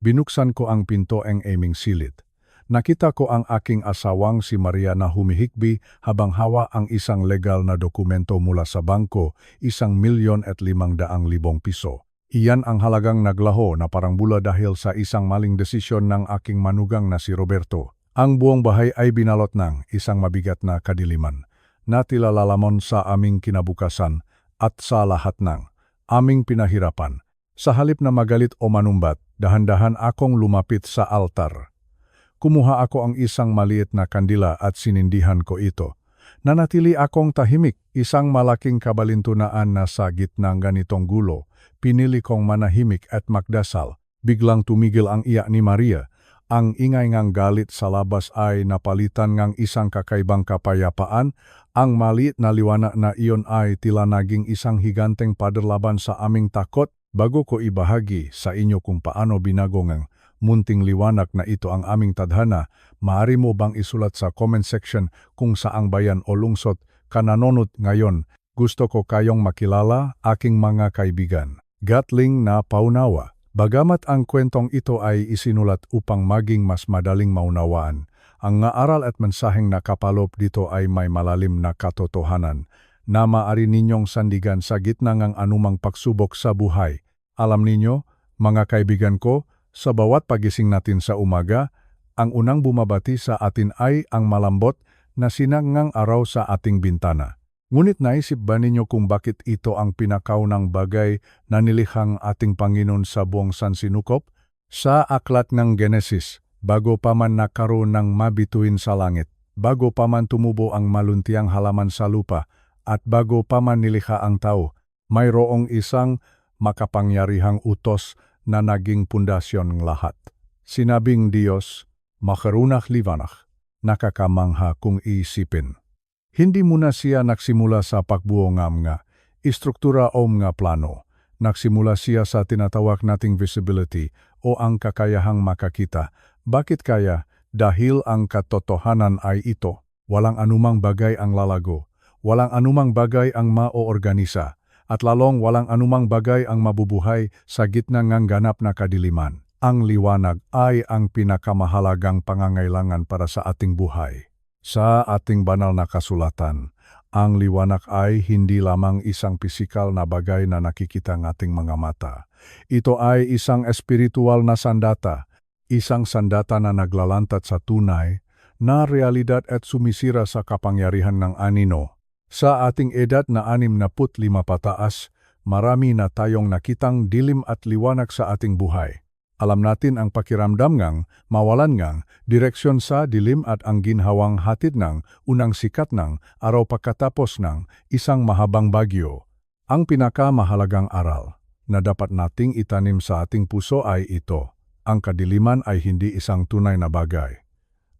Binuksan ko ang pinto ang aming silid. Nakita ko ang aking asawang si Maria na humihikbi habang hawa ang isang legal na dokumento mula sa bangko, 1,500,000 piso. Iyan ang halagang naglaho na parang bula dahil sa isang maling desisyon ng aking manugang na si Roberto. Ang buong bahay ay binalot ng isang mabigat na kadiliman na tila lalamon sa aming kinabukasan at sa lahat ng aming pinahirapan. Sa halip na magalit o manumbat, dahan-dahan akong lumapit sa altar. Kumuha ako ang isang maliit na kandila at sinindihan ko ito. Nanatili akong tahimik, isang malaking kabalintunaan na sa gitna ng ganitong gulo. Pinili kong manahimik at magdasal. Biglang tumigil ang iyak ni Maria. Ang ingay ngang galit sa labas ay napalitan ng isang kakaibang kapayapaan. Ang maliit na liwanag na iyon ay tila naging isang higanteng pader laban sa aming takot. Bago ko ibahagi sa inyo kung paano binago ng munting liwanag na ito ang aming tadhana, maaari mo bang isulat sa comment section kung saang bayan o lungsod ka nanonood ngayon? Gusto ko kayong makilala, aking mga kaibigan. Gatling na paunawa. Bagamat ang kwentong ito ay isinulat upang maging mas madaling maunawaan, ang aral at mensaheng nakapaloob dito ay may malalim na katotohanan na maaari ninyong sandigan sa gitna ng anumang pagsubok sa buhay. Alam ninyo, mga kaibigan ko, sa bawat pagising natin sa umaga, ang unang bumabati sa atin ay ang malambot na sinangang araw sa ating bintana. Ngunit naisip ba ninyo kung bakit ito ang pinakaunang bagay na nilikhang ating Panginoon sa buong sansinukob? Sa aklat ng Genesis, bago pa man nakaroon ng mabituin sa langit, bago pa man tumubo ang maluntiang halaman sa lupa, at bago pa man nilikha ang tao, mayroong isang makapangyarihang utos na naging pundasyon ng lahat. Sinabing Diyos, makarunah liwanag, nakakamangha kung iisipin. Hindi muna siya nagsimula sa pagbuo ng mga istruktura o mga plano. Nagsimula siya sa tinatawag nating visibility o ang kakayahang makakita. Bakit kaya? Dahil ang katotohanan ay ito. Walang anumang bagay ang lalago. Walang anumang bagay ang maoorganisa. At lalong walang anumang bagay ang mabubuhay sa gitna ng ganap na kadiliman. Ang liwanag ay ang pinakamahalagang pangangailangan para sa ating buhay. Sa ating banal na kasulatan, ang liwanag ay hindi lamang isang pisikal na bagay na nakikita ng ating mga mata. Ito ay isang espiritual na sandata, isang sandata na naglalantad sa tunay na realidad at sumisira sa kapangyarihan ng anino. Sa ating edad na 65 pataas, marami na tayong nakitang dilim at liwanag sa ating buhay. Alam natin ang pakiramdam ngang mawalan ngang direksyon sa dilim at ang ginhawang hatid ng unang sikat ng araw pagkatapos ng isang mahabang bagyo. Ang pinakamahalagang aral na dapat nating itanim sa ating puso ay ito. Ang kadiliman ay hindi isang tunay na bagay.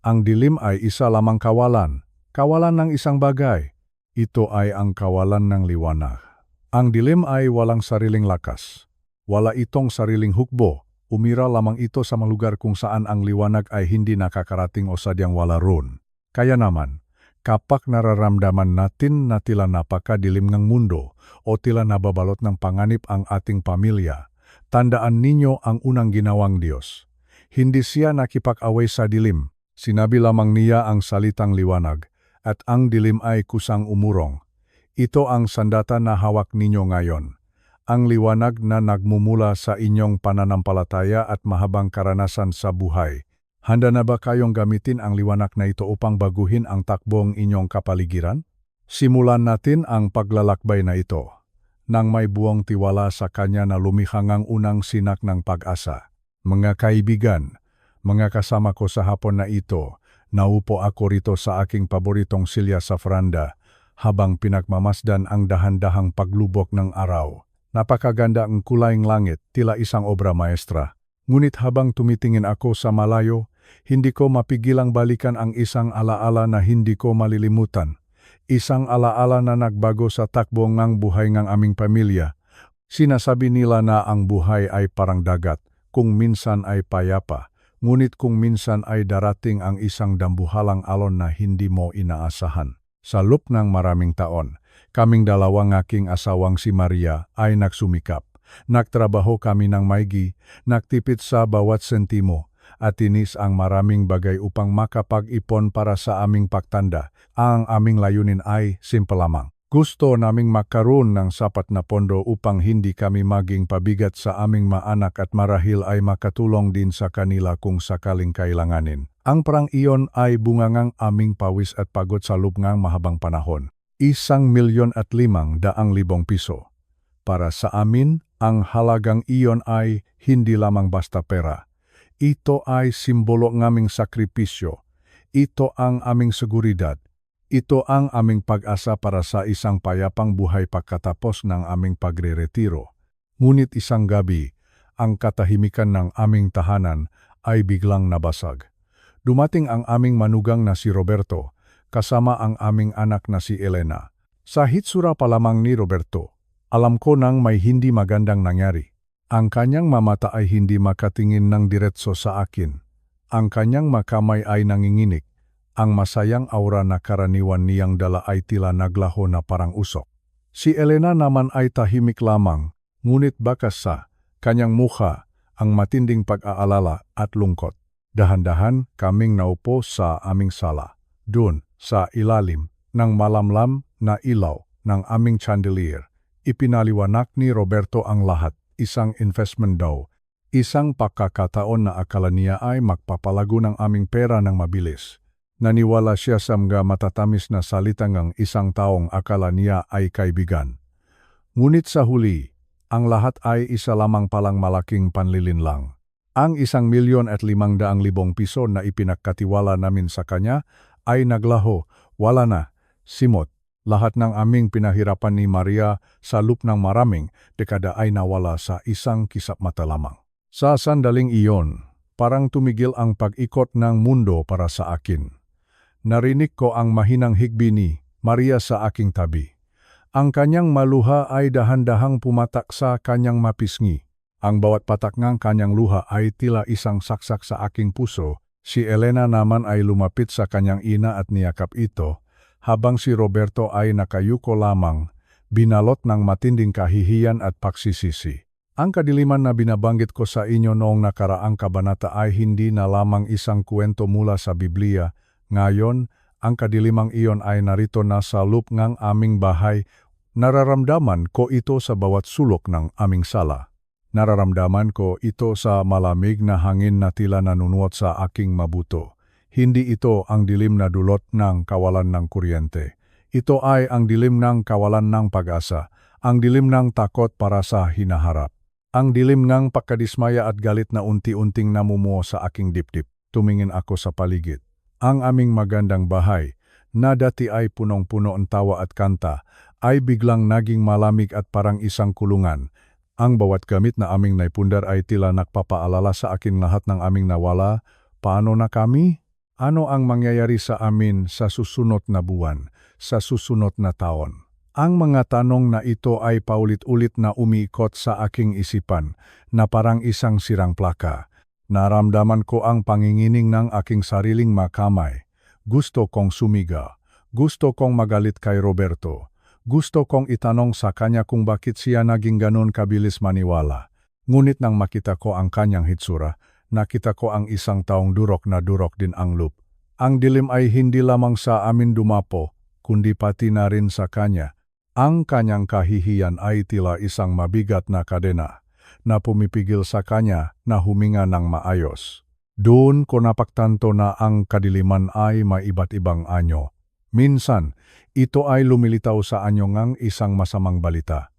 Ang dilim ay isa lamang kawalan ng isang bagay. Ito ay ang kawalan ng liwanag. Ang dilim ay walang sariling lakas. Wala itong sariling hukbo. Umira lamang ito sa mga lugar kung saan ang liwanag ay hindi nakakarating o sadyang wala roon. Kaya naman, kapag nararamdaman natin na tila napakadilim ng mundo o tila nababalot ng panganib ang ating pamilya, tandaan ninyo ang unang ginawang Diyos. Hindi siya nakipag-away sa dilim. Sinabi lamang niya ang salitang liwanag. At ang dilim ay kusang umurong. Ito ang sandata na hawak ninyo ngayon. Ang liwanag na nagmumula sa inyong pananampalataya at mahabang karanasan sa buhay. Handa na ba kayong gamitin ang liwanag na ito upang baguhin ang takbong inyong kapaligiran? Simulan natin ang paglalakbay na ito, nang may buong tiwala sa Kanya na lumikha ngang unang sinak ng pag-asa. Mga kaibigan, mga kasama ko sa hapon na ito, naupo ako rito sa aking paboritong silya sa franda habang pinagmamasdan ang dahan-dahang paglubok ng araw. Napakaganda ang kulay ng langit, tila isang obra maestra. Ngunit habang tumitingin ako sa malayo, hindi ko mapigilang balikan ang isang alaala na hindi ko malilimutan. Isang alaala na nagbago sa takbo ng buhay ng aming pamilya. Sinasabi nila na ang buhay ay parang dagat, kung minsan ay payapa. Ngunit kung minsan ay darating ang isang dambuhalang alon na hindi mo inaasahan. Sa loob ng maraming taon, kaming dalawang aking asawang si Maria ay nagsumikap. Nagtrabaho kami ng maigi, nagtipid sa bawat sentimo, at tinis ang maraming bagay upang makapag-ipon para sa aming pagtanda. Ang aming layunin ay simple lamang. Gusto naming magkaroon ng sapat na pondo upang hindi kami maging pabigat sa aming mga anak at marahil ay makatulong din sa kanila kung sakaling kailanganin. Ang parang iyon ay bungangang aming pawis at pagod sa loob ng mahabang panahon. 1,500,000 piso. Para sa amin, ang halagang iyon ay hindi lamang basta pera. Ito ay simbolo ng aming sakripisyo. Ito ang aming seguridad. Ito ang aming pag-asa para sa isang payapang buhay pagkatapos ng aming pagre-retiro. Ngunit isang gabi, ang katahimikan ng aming tahanan ay biglang nabasag. Dumating ang aming manugang na si Roberto, kasama ang aming anak na si Elena. Sa hitsura pa lamang ni Roberto, alam ko nang may hindi magandang nangyari. Ang kanyang mamata ay hindi makatingin ng diretso sa akin. Ang kanyang makamay ay nanginginig. Ang masayang aura na karaniwan niyang dala ay tila naglaho na parang usok. Si Elena naman ay tahimik lamang, ngunit bakas sa kanyang mukha ang matinding pag-aalala at lungkot. Dahan-dahan kaming naupo sa aming sala. Doon, sa ilalim ng malamlam na ilaw ng aming chandelier, ipinaliwanag ni Roberto ang lahat. Isang investment daw. Isang pagkakataon na akala niya ay magpapalago ng aming pera ng mabilis. Naniwala siya sa mga matatamis na salita ng isang taong akala niya ay kaibigan. Ngunit sa huli, ang lahat ay isa lamang palang malaking panlilinlang. Ang 1,500,000 piso na ipinagkatiwala namin sa kanya ay naglaho, wala na, simot. Lahat ng aming pinahirapan ni Maria sa loob ng maraming dekada ay nawala sa isang kisap mata lamang. Sa sandaling iyon, parang tumigil ang pag-ikot ng mundo para sa akin. Narinig ko ang mahinang higbi ni Maria sa aking tabi. Ang kanyang maluha ay dahan-dahang pumatak sa kanyang mapisngi. Ang bawat patak ng kanyang luha ay tila isang saksak sa aking puso. Si Elena naman ay lumapit sa kanyang ina at niyakap ito, habang si Roberto ay nakayuko lamang, binalot ng matinding kahihiyan at pagsisisi. Ang kadiliman na binabanggit ko sa inyo noong nakaraang kabanata ay hindi na lamang isang kwento mula sa Biblia. Ngayon, ang kadilimang iyon ay narito na sa loob ng aming bahay. Nararamdaman ko ito sa bawat sulok ng aming sala. Nararamdaman ko ito sa malamig na hangin na tila nanunuot sa aking mabuto. Hindi ito ang dilim na dulot ng kawalan ng kuryente. Ito ay ang dilim ng kawalan ng pag-asa, ang dilim ng takot para sa hinaharap. Ang dilim ng pagkadismaya at galit na unti-unting namumuo sa aking dibdib. Tumingin ako sa paligid. Ang aming magandang bahay, na dati ay punong-puno ang tawa at kanta, ay biglang naging malamig at parang isang kulungan. Ang bawat gamit na aming naipundar ay tila nagpapaalala sa akin lahat ng aming nawala. Paano na kami? Ano ang mangyayari sa amin sa susunod na buwan, sa susunod na taon? Ang mga tanong na ito ay paulit-ulit na umiikot sa aking isipan, na parang isang sirang plaka. Naramdaman ko ang pangingining ng aking sariling makamay. Gusto kong sumiga. Gusto kong magalit kay Roberto. Gusto kong itanong sa kanya kung bakit siya naging ganon kabilis maniwala. Ngunit nang makita ko ang kanyang hitsura, nakita ko ang isang taong durok na durok din ang loob. Ang dilim ay hindi lamang sa amin dumapo, kundi pati na rin sa kanya. Ang kanyang kahihiyan ay tila isang mabigat na kadena na pumipigil sa kanya na huminga ng maayos. Doon ko napagtanto na ang kadiliman ay may iba't ibang anyo. Minsan, ito ay lumilitaw sa anyo ng isang masamang balita.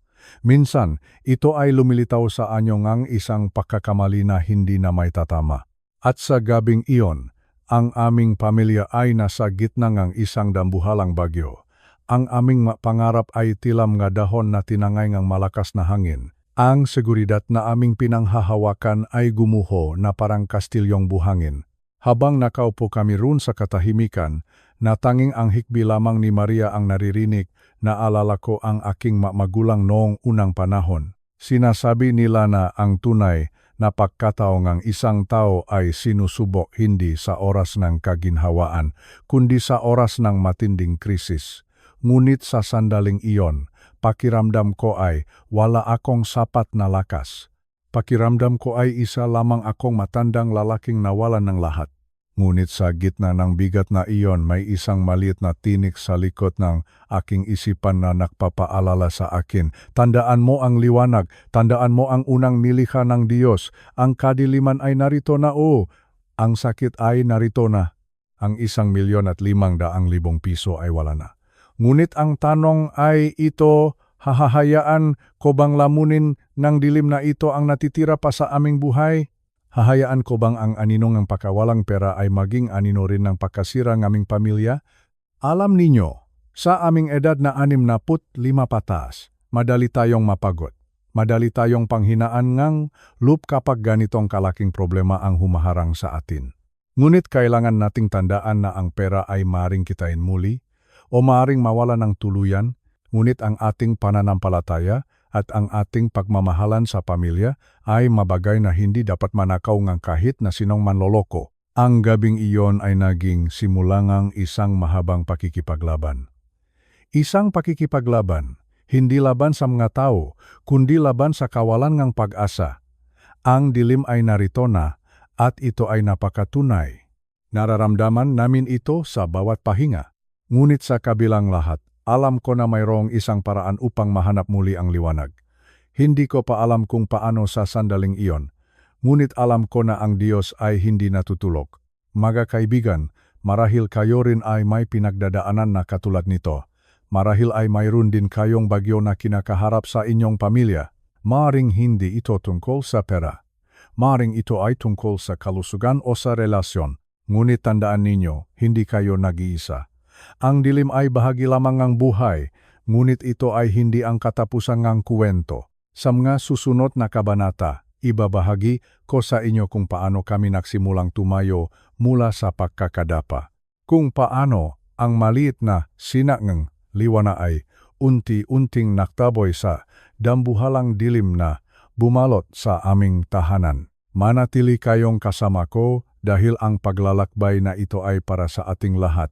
Minsan, ito ay lumilitaw sa anyo ng isang pagkakamali na hindi na may tatama. At sa gabing iyon, ang aming pamilya ay nasa gitna ng isang dambuhalang bagyo. Ang aming pangarap ay tilam nga dahon na tinangay ng malakas na hangin. Ang seguridad na aming pinanghahawakan ay gumuho na parang kastilyong buhangin. Habang nakaupo kami roon sa katahimikan, na tanging ang hikbi lamang ni Maria ang naririnig, naalala ko ang aking magulang noong unang panahon. Sinasabi nila na ang tunay na pagkatao ng isang tao ay sinusubok hindi sa oras ng kaginhawaan, kundi sa oras ng matinding krisis. Ngunit sa sandaling iyon, pakiramdam ko ay wala akong sapat na lakas. Pakiramdam ko ay isa lamang akong matandang lalaking nawalan ng lahat. Ngunit sa gitna ng bigat na iyon may isang maliit na tinik sa likod ng aking isipan na nagpapaalala sa akin. Tandaan mo ang liwanag, tandaan mo ang unang nilikha ng Diyos. Ang kadiliman ay narito na ang sakit ay narito na. Ang 1,500,000 piso ay wala na. Ngunit ang tanong ay ito, hahayaan ko bang lamunin ng dilim na ito ang natitira pa sa aming buhay? Hahayaan ko bang ang anino ng pakawalang pera ay maging anino rin ng pagkasira ng aming pamilya? Alam ninyo, sa aming edad na 65 patas, madali tayong mapagod. Madali tayong panghinaan ngang loop kapag ganitong kalaking problema ang humaharang sa atin. Ngunit kailangan nating tandaan na ang pera ay maring kitain muli o maring mawala ng tuluyan, ngunit ang ating pananampalataya at ang ating pagmamahalan sa pamilya ay mabagay na hindi dapat manakaw ng kahit na sinong manloloko. Ang gabing iyon ay naging simulangang isang mahabang pakikipaglaban. Isang pakikipaglaban, hindi laban sa mga tao, kundi laban sa kawalan ng pag-asa. Ang dilim ay narito na at ito ay napakatunay. Nararamdaman namin ito sa bawat pahinga. Ngunit sa kabilang lahat, alam ko na mayroong isang paraan upang mahanap muli ang liwanag. Hindi ko pa alam kung paano sa sandaling iyon, ngunit alam ko na ang Diyos ay hindi natutulog. Mga kaibigan, marahil kayo rin ay may pinagdadaanan na katulad nito. Marahil ay mayroon din kayong bagyo na kinakaharap sa inyong pamilya. Maring hindi ito tungkol sa pera. Maring ito ay tungkol sa kalusugan o sa relasyon. Ngunit tandaan ninyo, hindi kayo nag-iisa. Ang dilim ay bahagi lamang ng buhay, ngunit ito ay hindi ang katapusan ng kuwento. Sa mga susunod na kabanata, ibabahagi ko sa inyo kung paano kami nagsimulang tumayo mula sa pagkakadapa. Kung paano ang maliit na sinakng liwana ay unti-unting naktaboy sa dambuhalang dilim na bumalot sa aming tahanan. Manatili kayong kasama ko dahil ang paglalakbay na ito ay para sa ating lahat.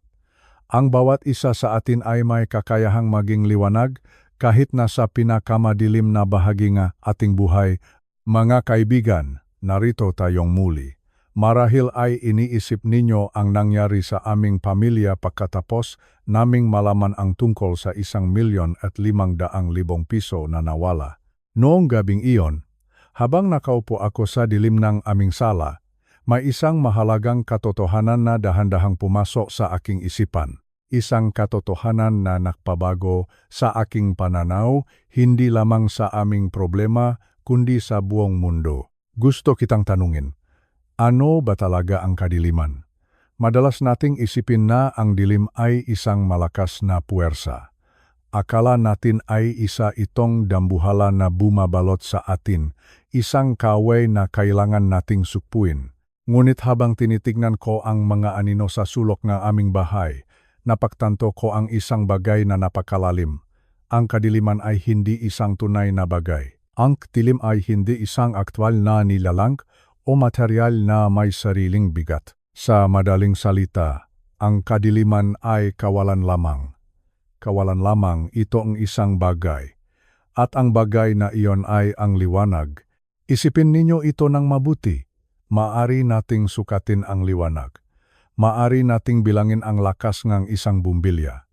Ang bawat isa sa atin ay may kakayahang maging liwanag kahit nasa pinakamadilim na bahagi ng ating buhay. Mga kaibigan, narito tayong muli. Marahil ay iniisip ninyo ang nangyari sa aming pamilya pagkatapos naming malaman ang tungkol sa 1,500,000 piso na nawala. Noong gabing iyon, habang nakaupo ako sa dilim ng aming sala, may isang mahalagang katotohanan na dahan-dahang pumasok sa aking isipan. Isang katotohanan na nagpabago sa aking pananaw, hindi lamang sa aming problema, kundi sa buong mundo. Gusto kitang tanungin, ano ba talaga ang kadiliman? Madalas nating isipin na ang dilim ay isang malakas na puwersa. Akala natin ay isa itong dambuhala na bumabalot sa atin, isang kaway na kailangan nating sukpuin. Ngunit habang tinitignan ko ang mga anino sa sulok ng aming bahay, napagtanto ko ang isang bagay na napakalalim. Ang kadiliman ay hindi isang tunay na bagay. Ang dilim ay hindi isang aktwal na nilalang o material na may sariling bigat. Sa madaling salita, ang kadiliman ay kawalan lamang. Kawalan lamang, ito ang isang bagay. At ang bagay na iyon ay ang liwanag. Isipin ninyo ito ng mabuti. Maari nating sukatin ang liwanag. Maari nating bilangin ang lakas ng isang bumbilya.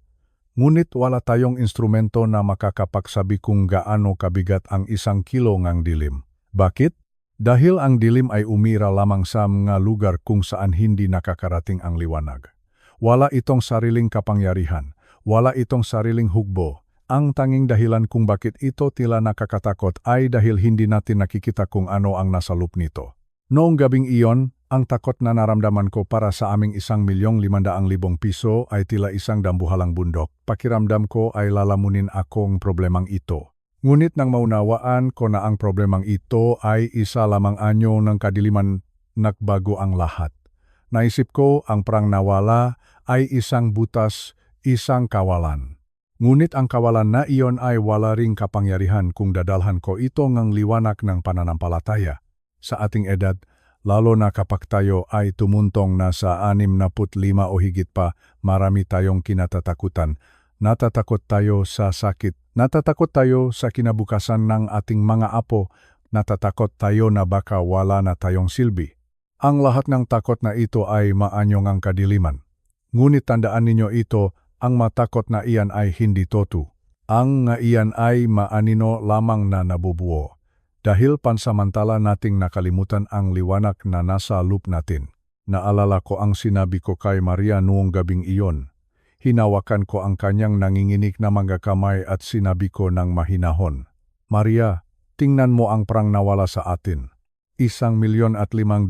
Ngunit wala tayong instrumento na makakapagsabi kung gaano kabigat ang 1 kilo ng dilim. Bakit? Dahil ang dilim ay umira lamang sa mga lugar kung saan hindi nakakarating ang liwanag. Wala itong sariling kapangyarihan. Wala itong sariling hugbo. Ang tanging dahilan kung bakit ito tila nakakatakot ay dahil hindi natin nakikita kung ano ang nasa loob nito. Noong gabing iyon, ang takot na naramdaman ko para sa aming 1,500,000 piso ay tila isang dambuhalang bundok. Pakiramdam ko ay lalamunin akong problemang ito. Ngunit nang maunawaan ko na ang problemang ito ay isa lamang anyo ng kadiliman, nagbago ang lahat. Naisip ko ang prang nawala ay isang butas, isang kawalan. Ngunit ang kawalan na iyon ay wala ring kapangyarihan kung dadalhan ko ito ng liwanag ng pananampalataya. Sa ating edad, lalo na kapag tayo ay tumuntong na sa 65 o higit pa, marami tayong kinatatakutan. Natatakot tayo sa sakit. Natatakot tayo sa kinabukasan ng ating mga apo. Natatakot tayo na baka wala na tayong silbi. Ang lahat ng takot na ito ay maanyong ang kadiliman. Ngunit tandaan ninyo ito, ang matakot na iyan ay hindi totoo. Ang nga iyan ay maanino lamang na nabubuo. Dahil pansamantala nating nakalimutan ang liwanag na nasa loob natin. Naalala ko ang sinabi ko kay Maria noong gabing iyon. Hinawakan ko ang kanyang nanginginig na mga kamay at sinabi ko ng mahinahon, Maria, tingnan mo ang perang nawala sa atin. 1,500,000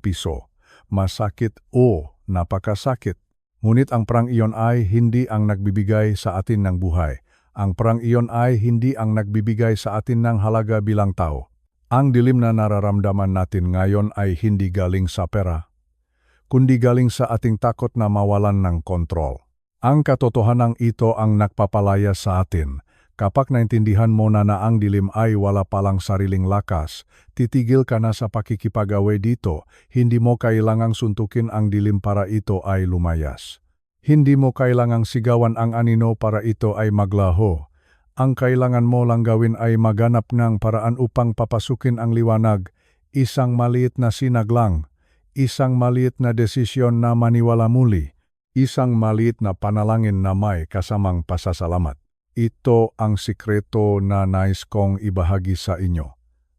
piso. Masakit o napakasakit. Ngunit ang perang iyon ay hindi ang nagbibigay sa atin ng buhay. Ang perang iyon ay hindi ang nagbibigay sa atin ng halaga bilang tao. Ang dilim na nararamdaman natin ngayon ay hindi galing sa pera, kundi galing sa ating takot na mawalan ng kontrol. Ang katotohanan ito ang nagpapalaya sa atin. Kapag naintindihan mo na ang dilim ay wala palang sariling lakas, titigil ka na sa pakikipag-away dito. Hindi mo kailangang suntukin ang dilim para ito ay lumayas. Hindi mo kailangang sigawan ang anino para ito ay maglaho. Ang kailangan mo lang gawin ay maghanap ng paraan upang papasukin ang liwanag. Isang maliit na sinag lang. Isang maliit na desisyon na maniwala muli. Isang maliit na panalangin na may kasamang pasasalamat. Ito ang sikreto na nais kong ibahagi sa inyo.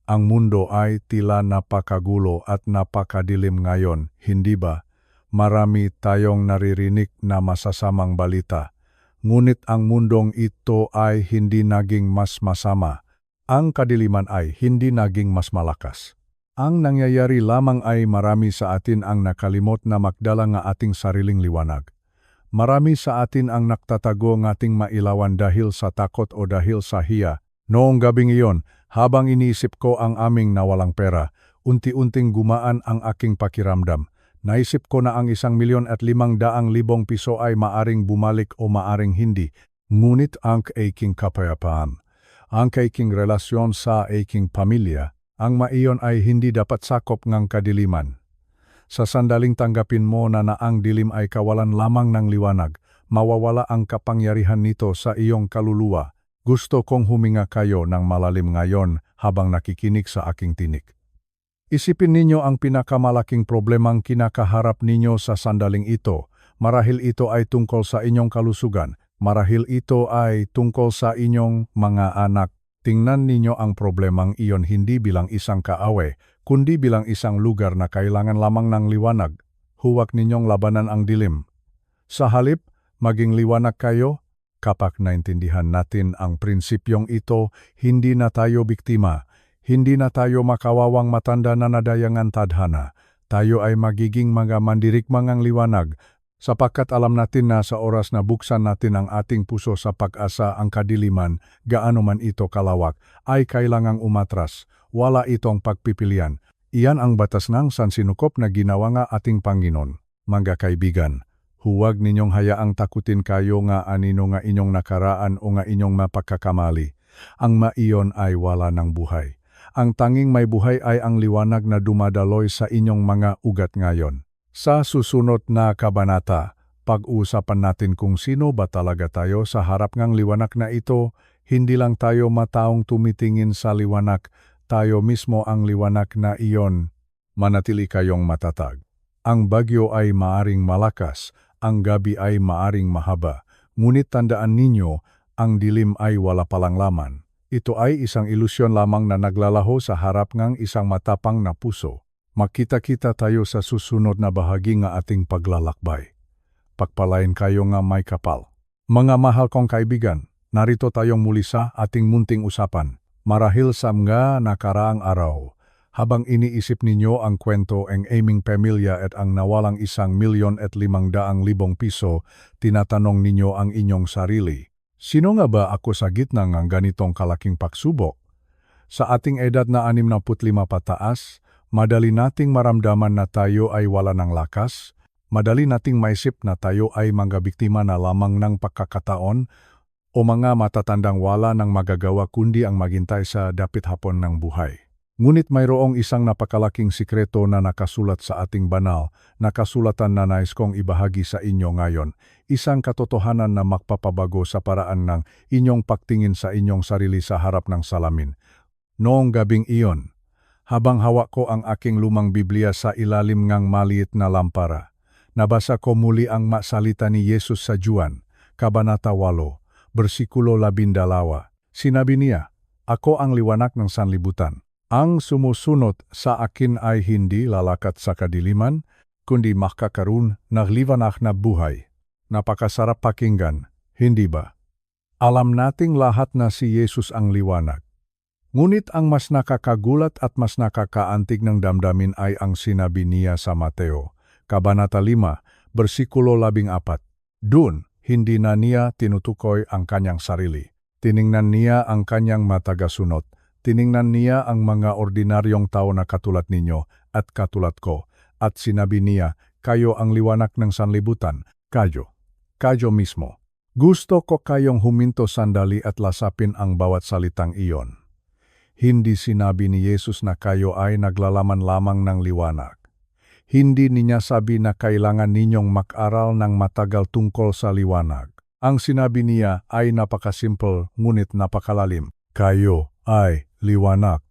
Ang mundo ay tila napakagulo at napakadilim ngayon, hindi ba? Marami tayong naririnig na masasamang balita. Ngunit ang mundong ito ay hindi naging mas masama. Ang kadiliman ay hindi naging mas malakas. Ang nangyayari lamang ay marami sa atin ang nakalimot na magdala ng ating sariling liwanag. Marami sa atin ang naktatago ng ating mailawan dahil sa takot o dahil sa hiya. Noong gabing iyon, habang iniisip ko ang aming nawalang pera, unti-unting gumaan ang aking pakiramdam. Naisip ko na ang 1,500,000 piso ay maaring bumalik o maaring hindi. Ngunit ang aking kapayapaan, ang aking relasyon sa aking pamilya, ang maiyon ay hindi dapat sakop ng kadiliman. Sa sandaling tanggapin mo na ang dilim ay kawalan lamang ng liwanag, mawawala ang kapangyarihan nito sa iyong kaluluwa. Gusto kong huminga kayo ng malalim ngayon habang nakikinig sa aking tinig. Isipin ninyo ang pinakamalaking problemang kinakaharap ninyo sa sandaling ito. Marahil ito ay tungkol sa inyong kalusugan. Marahil ito ay tungkol sa inyong mga anak. Tingnan ninyo ang problemang iyon hindi bilang isang kaaway, kundi bilang isang lugar na kailangan lamang ng liwanag. Huwag ninyong labanan ang dilim. Sa halip, maging liwanag kayo. Kapag naintindihan natin ang prinsipyong ito, hindi na tayo biktima. Hindi na tayo makawawang matanda na nadayangan tadhana. Tayo ay magiging mga mandirigmangang liwanag, sapagkat alam natin na sa oras na buksan natin ang ating puso sa pag-asa ang kadiliman, gaano man ito kalawak, ay kailangang umatras. Wala itong pagpipilian. Iyan ang batas ng sansinukop na ginawa nga ating Panginoon. Mga kaibigan, huwag ninyong hayaang takutin kayo nga anino nga inyong nakaraan o nga inyong mapagkakamali. Ang maiyon ay wala ng buhay. Ang tanging may buhay ay ang liwanag na dumadaloy sa inyong mga ugat ngayon. Sa susunod na kabanata, pag-uusapan natin kung sino ba talaga tayo sa harap ng liwanag na ito. Hindi lang tayo mataong tumitingin sa liwanag, tayo mismo ang liwanag na iyon. Manatili kayong matatag. Ang bagyo ay maaring malakas, ang gabi ay maaring mahaba, ngunit tandaan ninyo, ang dilim ay wala palang laman. Ito ay isang ilusyon lamang na naglalaho sa harap ng isang matapang na puso. Makita-kita tayo sa susunod na bahagi ng ating paglalakbay. Pagpalain kayo nga may kapal. Mga mahal kong kaibigan, narito tayong muli sa ating munting usapan. Marahil sa mga nakaraang araw, habang iniisip ninyo ang kwento ng aming pamilya at ang nawalang 1,500,000 piso, tinatanong ninyo ang inyong sarili. Sino nga ba ako sa gitna ng ganitong kalaking pagsubok? Sa ating edad na 65 pataas, madali nating maramdaman na tayo ay wala ng lakas, madali nating maisip na tayo ay mga biktima na lamang ng pagkakataon o mga matatandang wala ng magagawa kundi ang maghintay sa dapit hapon ng buhay. Ngunit mayroong isang napakalaking sikreto na nakasulat sa ating banal, na kasulatan na nais kong ibahagi sa inyo ngayon, isang katotohanan na magpapabago sa paraan ng inyong pagtingin sa inyong sarili sa harap ng salamin. Noong gabing iyon, habang hawak ko ang aking lumang Biblia sa ilalim ng maliit na lampara, nabasa ko muli ang masalita ni Jesus sa Juan, Kabanata 8, bersikulo 12. Sinabi niya, "Ako ang liwanag ng sanlibutan. Ang sumusunod sa akin ay hindi lalakat sa kadiliman, kundi makakaroon ng liwanag na buhay." Napakasarap pakinggan, hindi ba? Alam nating lahat na si Jesus ang liwanag. Ngunit ang mas nakakagulat at mas nakakaantig ng damdamin ay ang sinabi niya sa Mateo, Kabanata 5, bersikulo 14. Doon, hindi na niya tinutukoy ang kanyang sarili. Tiningnan niya ang kanyang matagasunod. Tiningnan niya ang mga ordinaryong tao na katulad ninyo at katulad ko, at sinabi niya, "Kayo ang liwanag ng sanlibutan, kayo mismo." Gusto ko kayong huminto sandali at lasapin ang bawat salitang iyon. Hindi sinabi ni Jesus na kayo ay naglalaman lamang ng liwanag. Hindi niya sabi na kailangan ninyong mag-aral ng matagal tungkol sa liwanag. Ang sinabi niya ay napakasimple ngunit napakalalim. Kayo ay liwanag.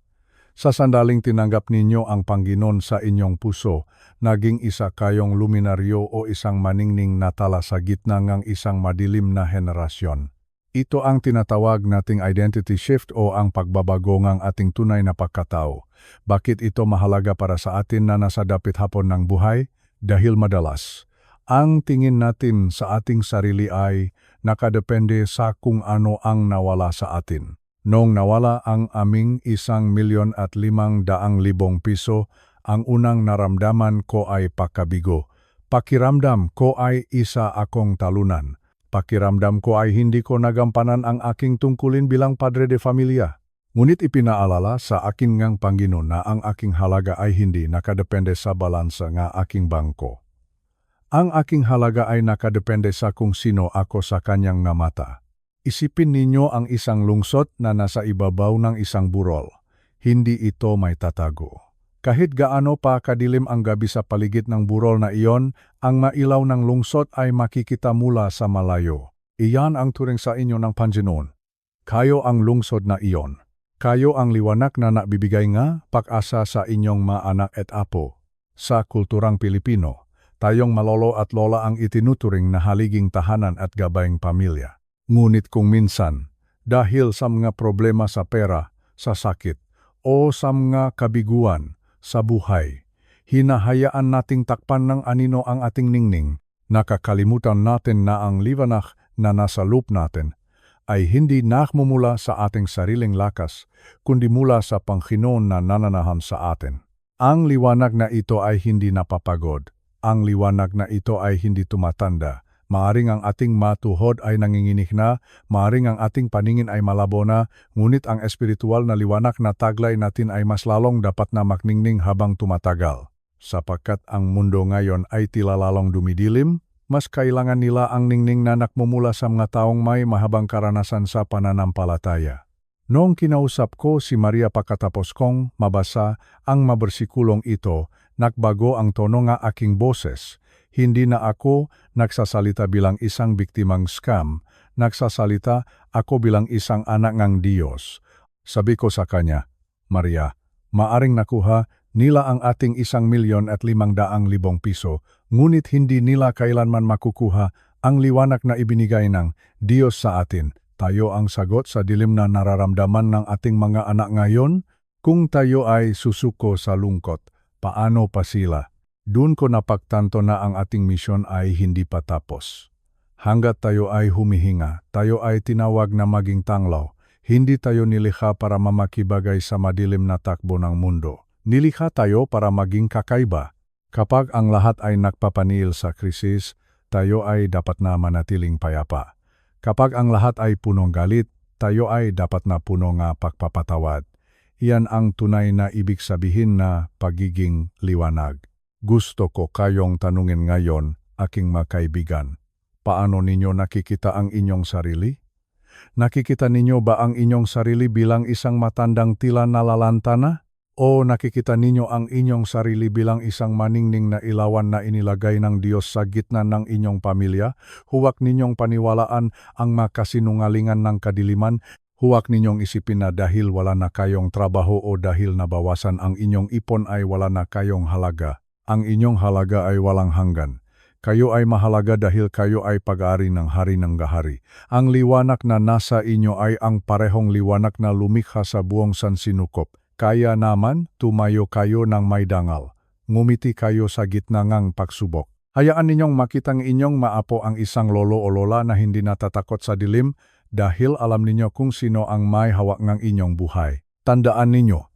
Sa sandaling tinanggap ninyo ang Panginoon sa inyong puso, naging isa kayong luminaryo o isang maningning na tala sa gitna ng isang madilim na henerasyon. Ito ang tinatawag nating identity shift o ang pagbabago ng ating tunay na pagkatao. Bakit ito mahalaga para sa atin na nasa dapit hapon ng buhay? Dahil madalas, ang tingin natin sa ating sarili ay nakadepende sa kung ano ang nawala sa atin. Noong nawala ang aming 1,500,000 piso, ang unang naramdaman ko ay pagkabigo. Pakiramdam ko ay isa akong talunan. Pakiramdam ko ay hindi ko nagampanan ang aking tungkulin bilang padre de familia. Ngunit ipinaalala sa akin ngang Panginoon na ang aking halaga ay hindi nakadepende sa balansa ng aking bangko. Ang aking halaga ay nakadepende sa kung sino ako sa kanyang nga mata. Isipin ninyo ang isang lungsod na nasa ibabaw ng isang burol. Hindi ito may tatago. Kahit gaano pa kadilim ang gabi sa paligid ng burol na iyon, ang mailaw ng lungsod ay makikita mula sa malayo. Iyan ang turing sa inyo ng Panginoon. Kayo ang lungsod na iyon. Kayo ang liwanag na nagbibigay nga pag-asa sa inyong mga anak at apo. Sa kulturang Pilipino, tayong malolo at lola ang itinuturing na haliging tahanan at gabayng pamilya. Ngunit kung minsan, dahil sa mga problema sa pera, sa sakit, o sa mga kabiguan sa buhay, hinahayaan nating takpan ng anino ang ating ningning, nakakalimutan natin na ang liwanag na nasa loob natin ay hindi nakmumula sa ating sariling lakas, kundi mula sa Panginoon na nananahan sa atin. Ang liwanag na ito ay hindi napapagod. Ang liwanag na ito ay hindi tumatanda. Maaring ang ating matuhod ay nanginginig na, maaring ang ating paningin ay malabo na, ngunit ang espiritual na liwanag na taglay natin ay mas lalong dapat na makningning habang tumatagal. Sapagkat ang mundo ngayon ay tila lalong dumidilim, mas kailangan nila ang ningning na nakmumula sa mga taong may mahabang karanasan sa pananampalataya. Noong kinausap ko si Maria pagkatapos kong mabasa ang mabersikulong ito, nagbago ang tono ng aking boses. Hindi na ako nagsasalita bilang isang biktimang scam, nagsasalita ako bilang isang anak ng Diyos. Sabi ko sa kanya, "Maria, maaring nakuha nila ang ating 1,500,000 piso, ngunit hindi nila kailanman makukuha ang liwanag na ibinigay ng Diyos sa atin. Tayo ang sagot sa dilim na nararamdaman ng ating mga anak ngayon. Kung tayo ay susuko sa lungkot, paano pa sila?" Doon ko napagtanto na ang ating misyon ay hindi pa tapos. Hanggat tayo ay humihinga, tayo ay tinawag na maging tanglaw. Hindi tayo nilikha para mamakibagay sa madilim na takbo ng mundo. Nilikha tayo para maging kakaiba. Kapag ang lahat ay nagpapanil sa krisis, tayo ay dapat na manatiling payapa. Kapag ang lahat ay punong galit, tayo ay dapat na puno nga pagpapatawad. Iyan ang tunay na ibig sabihin na pagiging liwanag. Gusto ko kayong tanungin ngayon, aking mga kaibigan, paano ninyo nakikita ang inyong sarili? Nakikita ninyo ba ang inyong sarili bilang isang matandang tila nalalanta na? O nakikita ninyo ang inyong sarili bilang isang maningning na ilawan na inilagay ng Diyos sa gitna ng inyong pamilya? Huwag ninyong paniwalaan ang makasinungalingan ng kadiliman. Huwag ninyong isipin na dahil wala na kayong trabaho o dahil nabawasan ang inyong ipon ay wala na kayong halaga. Ang inyong halaga ay walang hanggan. Kayo ay mahalaga dahil kayo ay pag-ari ng hari ng gahari. Ang liwanag na nasa inyo ay ang parehong liwanag na lumikha sa buong sansinukob. Kaya naman, tumayo kayo ng may dangal. Ngumiti kayo sa gitna ng pagsubok. Hayaan ninyong makitang inyong maapo ang isang lolo o lola na hindi natatakot sa dilim dahil alam ninyo kung sino ang may hawak ng inyong buhay. Tandaan ninyo,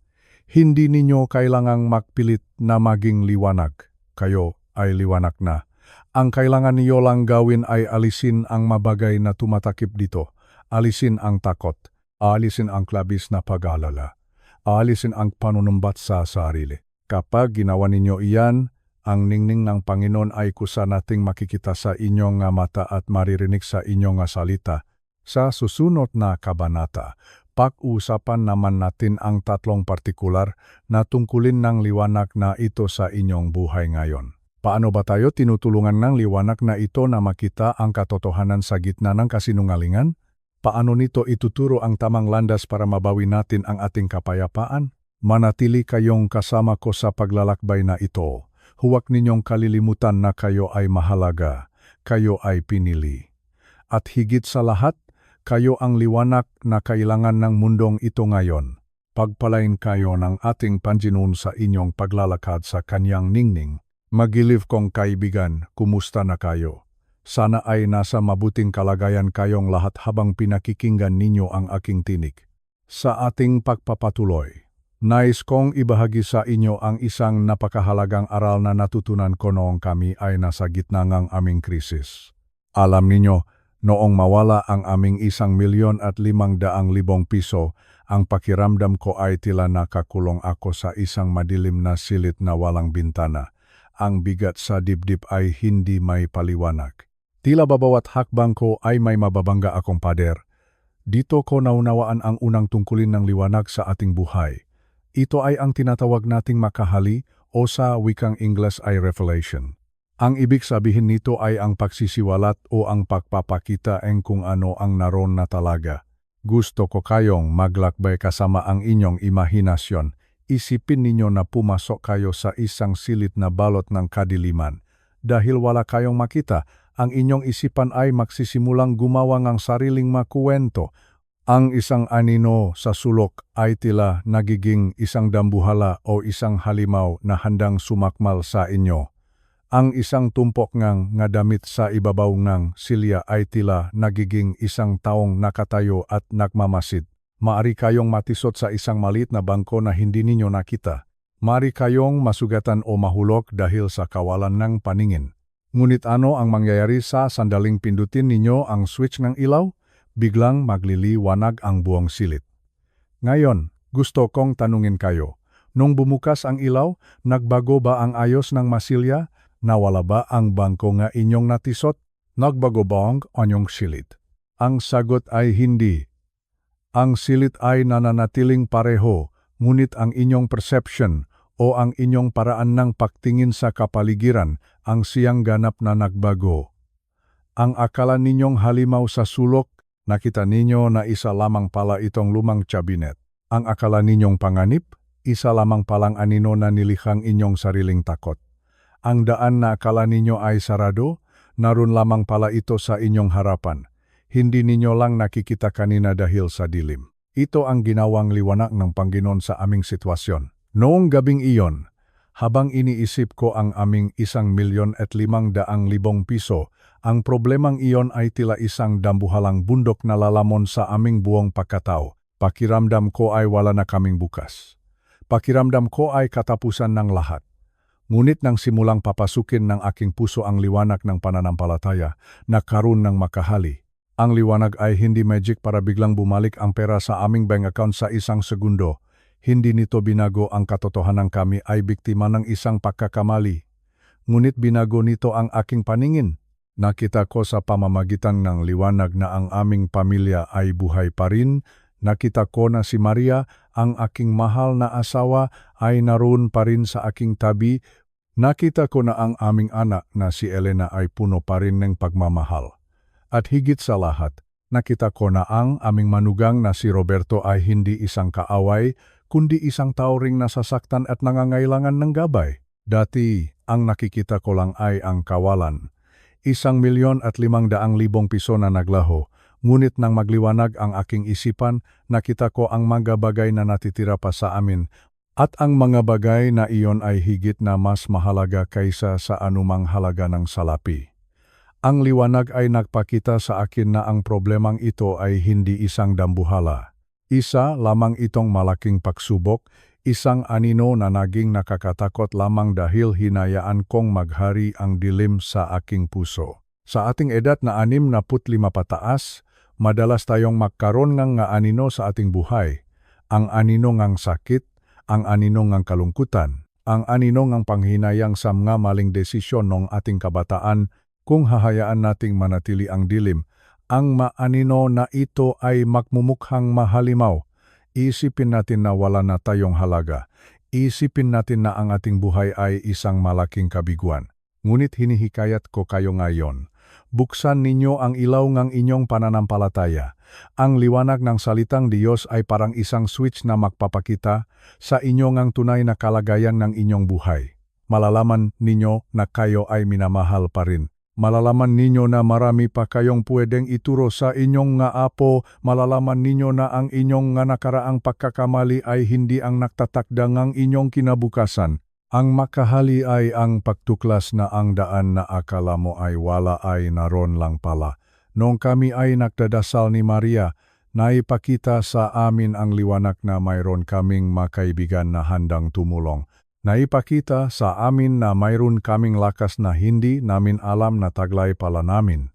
hindi ninyo kailangang magpilit na maging liwanag. Kayo ay liwanag na. Ang kailangan niyo lang gawin ay alisin ang mabagay na tumatakip dito. Alisin ang takot. Alisin ang labis na pag-aalala. Alisin ang panunumbat sa sarili. Kapag ginawa ninyo iyan, ang ningning ng Panginoon ay kusa nating makikita sa inyong mata at maririnig sa inyong salita. Sa susunod na kabanata, pag-uusapan naman natin ang tatlong partikular na tungkulin ng liwanag na ito sa inyong buhay ngayon. Paano ba tayo tinutulungan ng liwanag na ito na makita ang katotohanan sa gitna ng kasinungalingan? Paano nito ituturo ang tamang landas para mabawi natin ang ating kapayapaan? Manatili kayong kasama ko sa paglalakbay na ito. Huwag ninyong kalilimutan na kayo ay mahalaga, kayo ay pinili. At higit sa lahat, kayo ang liwanag na kailangan ng mundong ito ngayon. Pagpalain kayo ng ating Panginoon sa inyong paglalakad sa kanyang ningning. Magiliw kong kaibigan, kumusta na kayo? Sana ay nasa mabuting kalagayan kayong lahat habang pinakikinggan ninyo ang aking tinig. Sa ating pagpapatuloy, nais kong ibahagi sa inyo ang isang napakahalagang aral na natutunan ko noong kami ay nasa gitna ng aming krisis. Alam ninyo, noong mawala ang aming 1,500,000 piso, ang pakiramdam ko ay tila nakakulong ako sa isang madilim na silid na walang bintana. Ang bigat sa dibdib ay hindi may paliwanag. Tila babawat hakbang ko ay may mababangga akong pader. Dito ko naunawaan ang unang tungkulin ng liwanag sa ating buhay. Ito ay ang tinatawag nating makahali o sa wikang Ingles ay revelation. Ang ibig sabihin nito ay ang pagsisiwalat o ang pagpapakita ng kung ano ang naroon na talaga. Gusto ko kayong maglakbay kasama ang inyong imahinasyon. Isipin ninyo na pumasok kayo sa isang silid na balot ng kadiliman. Dahil wala kayong makita, ang inyong isipan ay magsisimulang gumawa ng sariling makuwento. Ang isang anino sa sulok ay tila nagiging isang dambuhala o isang halimaw na handang sumakmal sa inyo. Ang isang tumpok nga damit sa ibabaw ng silya ay tila nagiging isang taong nakatayo at nagmamasid. Maari kayong matisot sa isang maliit na bangko na hindi ninyo nakita. Maari kayong masugatan o mahulog dahil sa kawalan ng paningin. Ngunit ano ang mangyayari sa sandaling pindutin ninyo ang switch ng ilaw? Biglang magliliwanag ang buong silid. Ngayon, gusto kong tanungin kayo. Nung bumukas ang ilaw, nagbago ba ang ayos ng masilya? Nawala ba ang bangko nga inyong natisot? Nagbago ba ang anyong silid? Ang sagot ay hindi. Ang silid ay nananatiling pareho, ngunit ang inyong perception o ang inyong paraan ng pagtingin sa kapaligiran ang siyang ganap na nagbago. Ang akala ninyong halimaw sa sulok, nakita ninyo na isa lamang pala itong lumang cabinet. Ang akala ninyong panganib, isa lamang palang anino na nilikhang inyong sariling takot. Ang daan na akala ninyo ay sarado, naroon lamang pala ito sa inyong harapan. Hindi ninyo lang nakikita kanina dahil sa dilim. Ito ang ginawang liwanag ng Panginoon sa aming sitwasyon. Noong gabing iyon, habang iniisip ko ang aming 1,500,000 piso, ang problemang iyon ay tila isang dambuhalang bundok na lalamon sa aming buong pagkatao. Pakiramdam ko ay wala na kaming bukas. Pakiramdam ko ay katapusan ng lahat. Ngunit nang simulang papasukin ng aking puso ang liwanag ng pananampalataya, nagkaroon ng makahali. Ang liwanag ay hindi magic para biglang bumalik ang pera sa aming bank account sa isang segundo. Hindi nito binago ang katotohanan kami ay biktima ng isang pagkakamali. Ngunit binago nito ang aking paningin. Nakita ko sa pamamagitan ng liwanag na ang aming pamilya ay buhay pa rin. Nakita ko na si Maria, ang aking mahal na asawa ay naroon pa rin sa aking tabi. Nakita ko na ang aming anak na si Elena ay puno pa rin ng pagmamahal. At higit sa lahat, nakita ko na ang aming manugang na si Roberto ay hindi isang kaaway, kundi isang tao ring nasasaktan at nangangailangan ng gabay. Dati, ang nakikita ko lang ay ang kawalan. 1,500,000 piso na naglaho, ngunit nang magliwanag ang aking isipan, nakita ko ang mga bagay na natitira pa sa amin, at ang mga bagay na iyon ay higit na mas mahalaga kaysa sa anumang halaga ng salapi. Ang liwanag ay nagpakita sa akin na ang problemang ito ay hindi isang dambuhala. Isa lamang itong malaking pagsubok, isang anino na naging nakakatakot lamang dahil hinayaan kong maghari ang dilim sa aking puso. Sa ating edad na 65 pataas, madalas tayong magkaroon ng anino sa ating buhay. Ang anino ngang sakit, ang anino ngang kalungkutan, ang anino ngang panghinayang sa mga maling desisyon ng ating kabataan kung hahayaan nating manatili ang dilim. Ang maanino na ito ay magmumukhang mahalimaw. Isipin natin na wala na tayong halaga. Isipin natin na ang ating buhay ay isang malaking kabiguan. Ngunit hinihikayat ko kayo ngayon. Buksan ninyo ang ilaw ng inyong pananampalataya. Ang liwanag ng salitang Diyos ay parang isang switch na magpapakita sa inyo ng tunay na kalagayan ng inyong buhay. Malalaman ninyo na kayo ay minamahal pa rin. Malalaman ninyo na marami pa kayong pwedeng ituro sa inyong nga apo. Malalaman ninyo na ang inyong nga nakaraang pagkakamali ay hindi ang nagtatakda ng inyong kinabukasan. Ang makahali ay ang pagtuklas na ang daan na akala mo ay wala ay naroon lang pala. Noong kami ay nagdadasal ni Maria, naipakita sa amin ang liwanag na mayroon kaming makaibigan na handang tumulong. Naipakita sa amin na mayroon kaming lakas na hindi namin alam na taglay pala namin.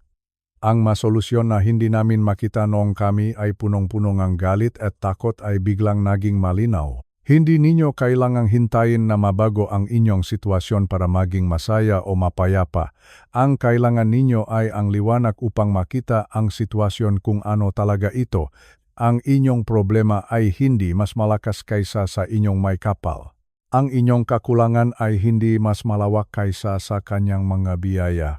Ang masolusyon na hindi namin makita noong kami ay punong-puno ng galit at takot ay biglang naging malinaw. Hindi ninyo kailangang hintayin na mabago ang inyong sitwasyon para maging masaya o mapayapa. Ang kailangan ninyo ay ang liwanag upang makita ang sitwasyon kung ano talaga ito. Ang inyong problema ay hindi mas malakas kaysa sa inyong may kapal. Ang inyong kakulangan ay hindi mas malawak kaysa sa kanyang mga biyaya.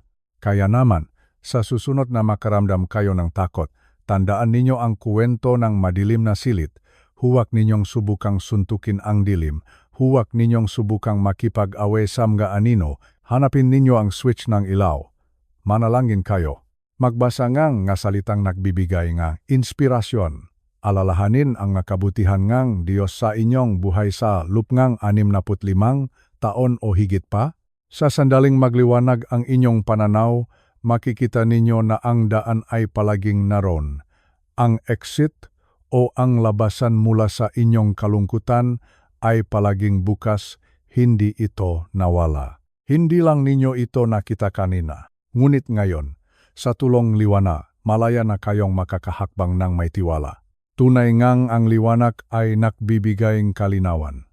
Kaya naman, sa susunod na makaramdam kayo ng takot, tandaan ninyo ang kwento ng madilim na silid. Huwag ninyong subukang suntukin ang dilim. Huwag ninyong subukang makipag-away sa mga anino. Hanapin ninyo ang switch ng ilaw. Manalangin kayo. Magbasa nga salitang nagbibigay nga inspirasyon. Alalahanin ang kabutihan ngang Diyos sa inyong buhay sa lupngang 65 taon o higit pa. Sa sandaling magliwanag ang inyong pananaw, makikita ninyo na ang daan ay palaging naroon. Ang exit o ang labasan mula sa inyong kalungkutan ay palaging bukas, hindi ito nawala. Hindi lang ninyo ito nakita kanina, ngunit ngayon, sa tulong liwanag, malaya na kayong makakahakbang ng may tiwala. Tunay ngang ang liwanag ay nagbibigayng kalinawan.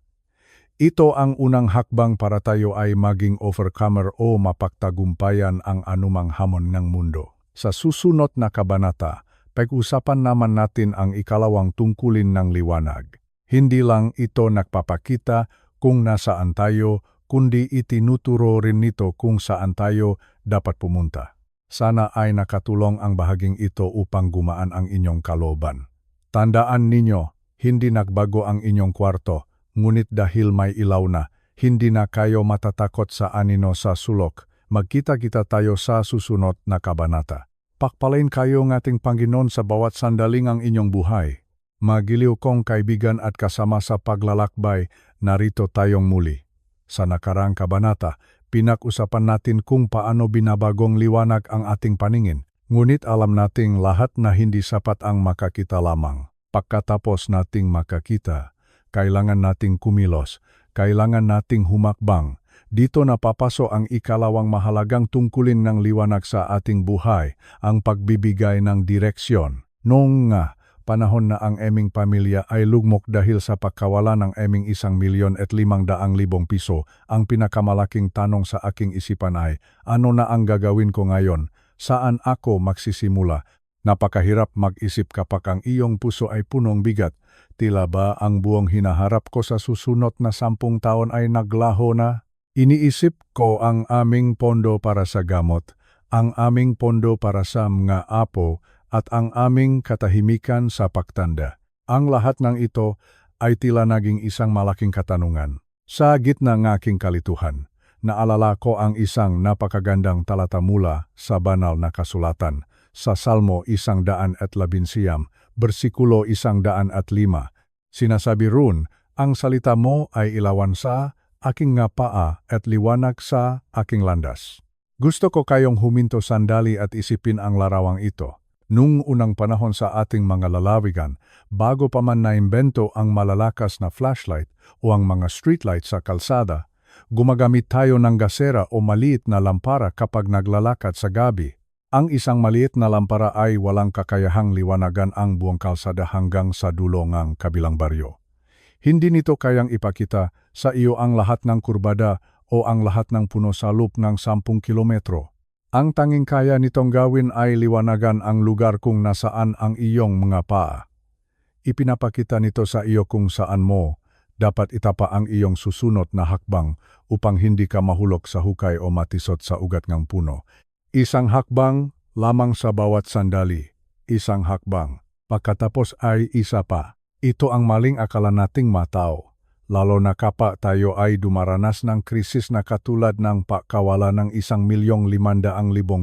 Ito ang unang hakbang para tayo ay maging overcomer o mapagtagumpayan ang anumang hamon ng mundo. Sa susunod na kabanata, pag-usapan naman natin ang ikalawang tungkulin ng liwanag. Hindi lang ito nagpapakita kung nasaan tayo, kundi itinuturo rin nito kung saan tayo dapat pumunta. Sana ay nakatulong ang bahaging ito upang gumaan ang inyong kalooban. Tandaan ninyo, hindi nagbago ang inyong kwarto, ngunit dahil may ilaw na, hindi na kayo matatakot sa anino sa sulok. Magkita-kita tayo sa susunod na kabanata. Pakpalain kayo ng ating Panginoon sa bawat sandaling ang inyong buhay. Magiliw kong kaibigan at kasama sa paglalakbay, narito tayong muli. Sa nakaraang kabanata, pinag-usapan natin kung paano binabagong liwanag ang ating paningin. Ngunit alam nating lahat na hindi sapat ang makakita lamang. Pagkatapos nating makakita, kailangan nating kumilos, kailangan nating humakbang. Dito napapaso ang ikalawang mahalagang tungkulin ng liwanag sa ating buhay, ang pagbibigay ng direksyon. Noong panahon na ang aming pamilya ay lugmok dahil sa pagkawala ng aming 1,500,000 piso, ang pinakamalaking tanong sa aking isipan ay, ano na ang gagawin ko ngayon? Saan ako magsisimula? Napakahirap mag-isip kapag ang iyong puso ay punong bigat. Tila ba ang buong hinaharap ko sa susunod na 10 taon ay naglaho na? Iniisip ko ang aming pondo para sa gamot, ang aming pondo para sa mga apo, at ang aming katahimikan sa pagtanda. Ang lahat ng ito ay tila naging isang malaking katanungan. Sa gitna ng aking kalituhan, naalala ko ang isang napakagandang talata mula sa banal na kasulatan, sa Salmo 119, bersikulo 105. Sinasabi roon, ang salita mo ay ilawan sa aking nga paa at liwanag sa aking landas. Gusto ko kayong huminto sandali at isipin ang larawang ito. Nung unang panahon sa ating mga lalawigan, bago pa man naimbento ang malalakas na flashlight o ang mga streetlight sa kalsada, gumagamit tayo ng gasera o maliit na lampara kapag naglalakad sa gabi. Ang isang maliit na lampara ay walang kakayahang liwanagan ang buong kalsada hanggang sa dulo ng kabilang baryo. Hindi nito kayang ipakita sa iyo ang lahat ng kurbada o ang lahat ng puno sa loop ng 10 kilometro. Ang tanging kaya nitong gawin ay liwanagan ang lugar kung nasaan ang iyong mga paa. Ipinapakita nito sa iyo kung saan mo dapat itapa ang iyong susunod na hakbang upang hindi ka mahulog sa hukay o matisod sa ugat ng puno. Isang hakbang lamang sa bawat sandali. Isang hakbang. Pagkatapos ay isa pa. Ito ang maling akala nating matao. Lalo na kapag tayo ay dumaranas ng krisis na katulad ng pagkawala ng 1,500,000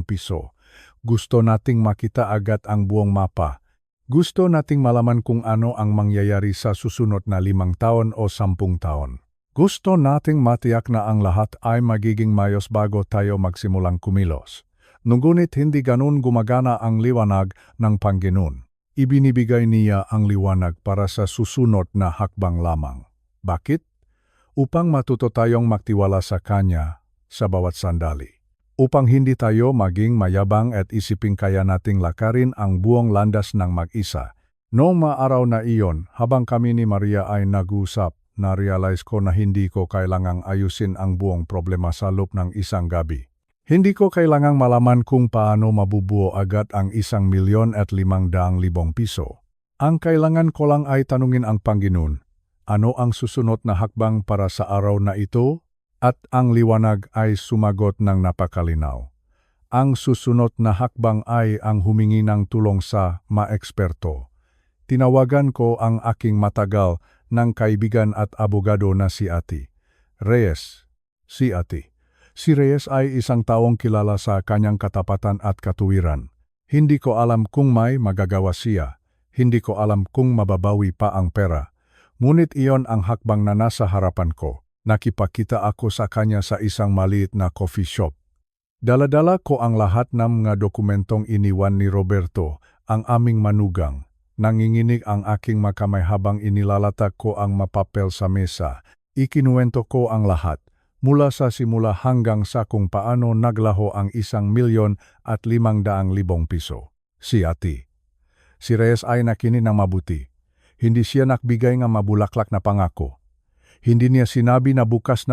piso. Gusto nating makita agad ang buong mapa. Gusto nating malaman kung ano ang mangyayari sa susunod na 5 taon o 10 taon. Gusto nating matiyak na ang lahat ay magiging mayos bago tayo magsimulang kumilos. Ngunit hindi ganun gumagana ang liwanag ng Panginoon. Ibinibigay niya ang liwanag para sa susunod na hakbang lamang. Bakit? Upang matuto tayong magtiwala sa Kanya sa bawat sandali. Upang hindi tayo maging mayabang at isiping kaya nating lakarin ang buong landas ng mag-isa. Noong maaraw na iyon, habang kami ni Maria ay nag-usap, na-realize ko na hindi ko kailangang ayusin ang buong problema sa loob ng isang gabi. Hindi ko kailangang malaman kung paano mabubuo agad ang 1,500,000 piso. Ang kailangan ko lang ay tanungin ang Panginoon, ano ang susunod na hakbang para sa araw na ito? At ang liwanag ay sumagot ng napakalinaw. Ang susunod na hakbang ay ang humingi ng tulong sa maeksperto. Tinawagan ko ang aking matagal ng kaibigan at abogado na si Ate Reyes. Si Ate. Si Reyes ay isang taong kilala sa kanyang katapatan at katuwiran. Hindi ko alam kung may magagawa siya. Hindi ko alam kung mababawi pa ang pera. Ngunit iyon ang hakbang na nasa harapan ko. Nakipakita ako sa kanya sa isang maliit na coffee shop. Dala-dala ko ang lahat ng mga dokumentong iniwan ni Roberto, ang aming manugang. Nanginginig ang aking makamay habang inilalata ko ang mapapel sa mesa. Ikinuwento ko ang lahat. Mula sa simula hanggang sa kung paano naglaho ang 1,500,000 piso. Si Ate. Si Reyes ay nakinig ng mabuti. Hindi siya nagbigay ng mabulaklak na pangako. Hindi niya sinabi na bukas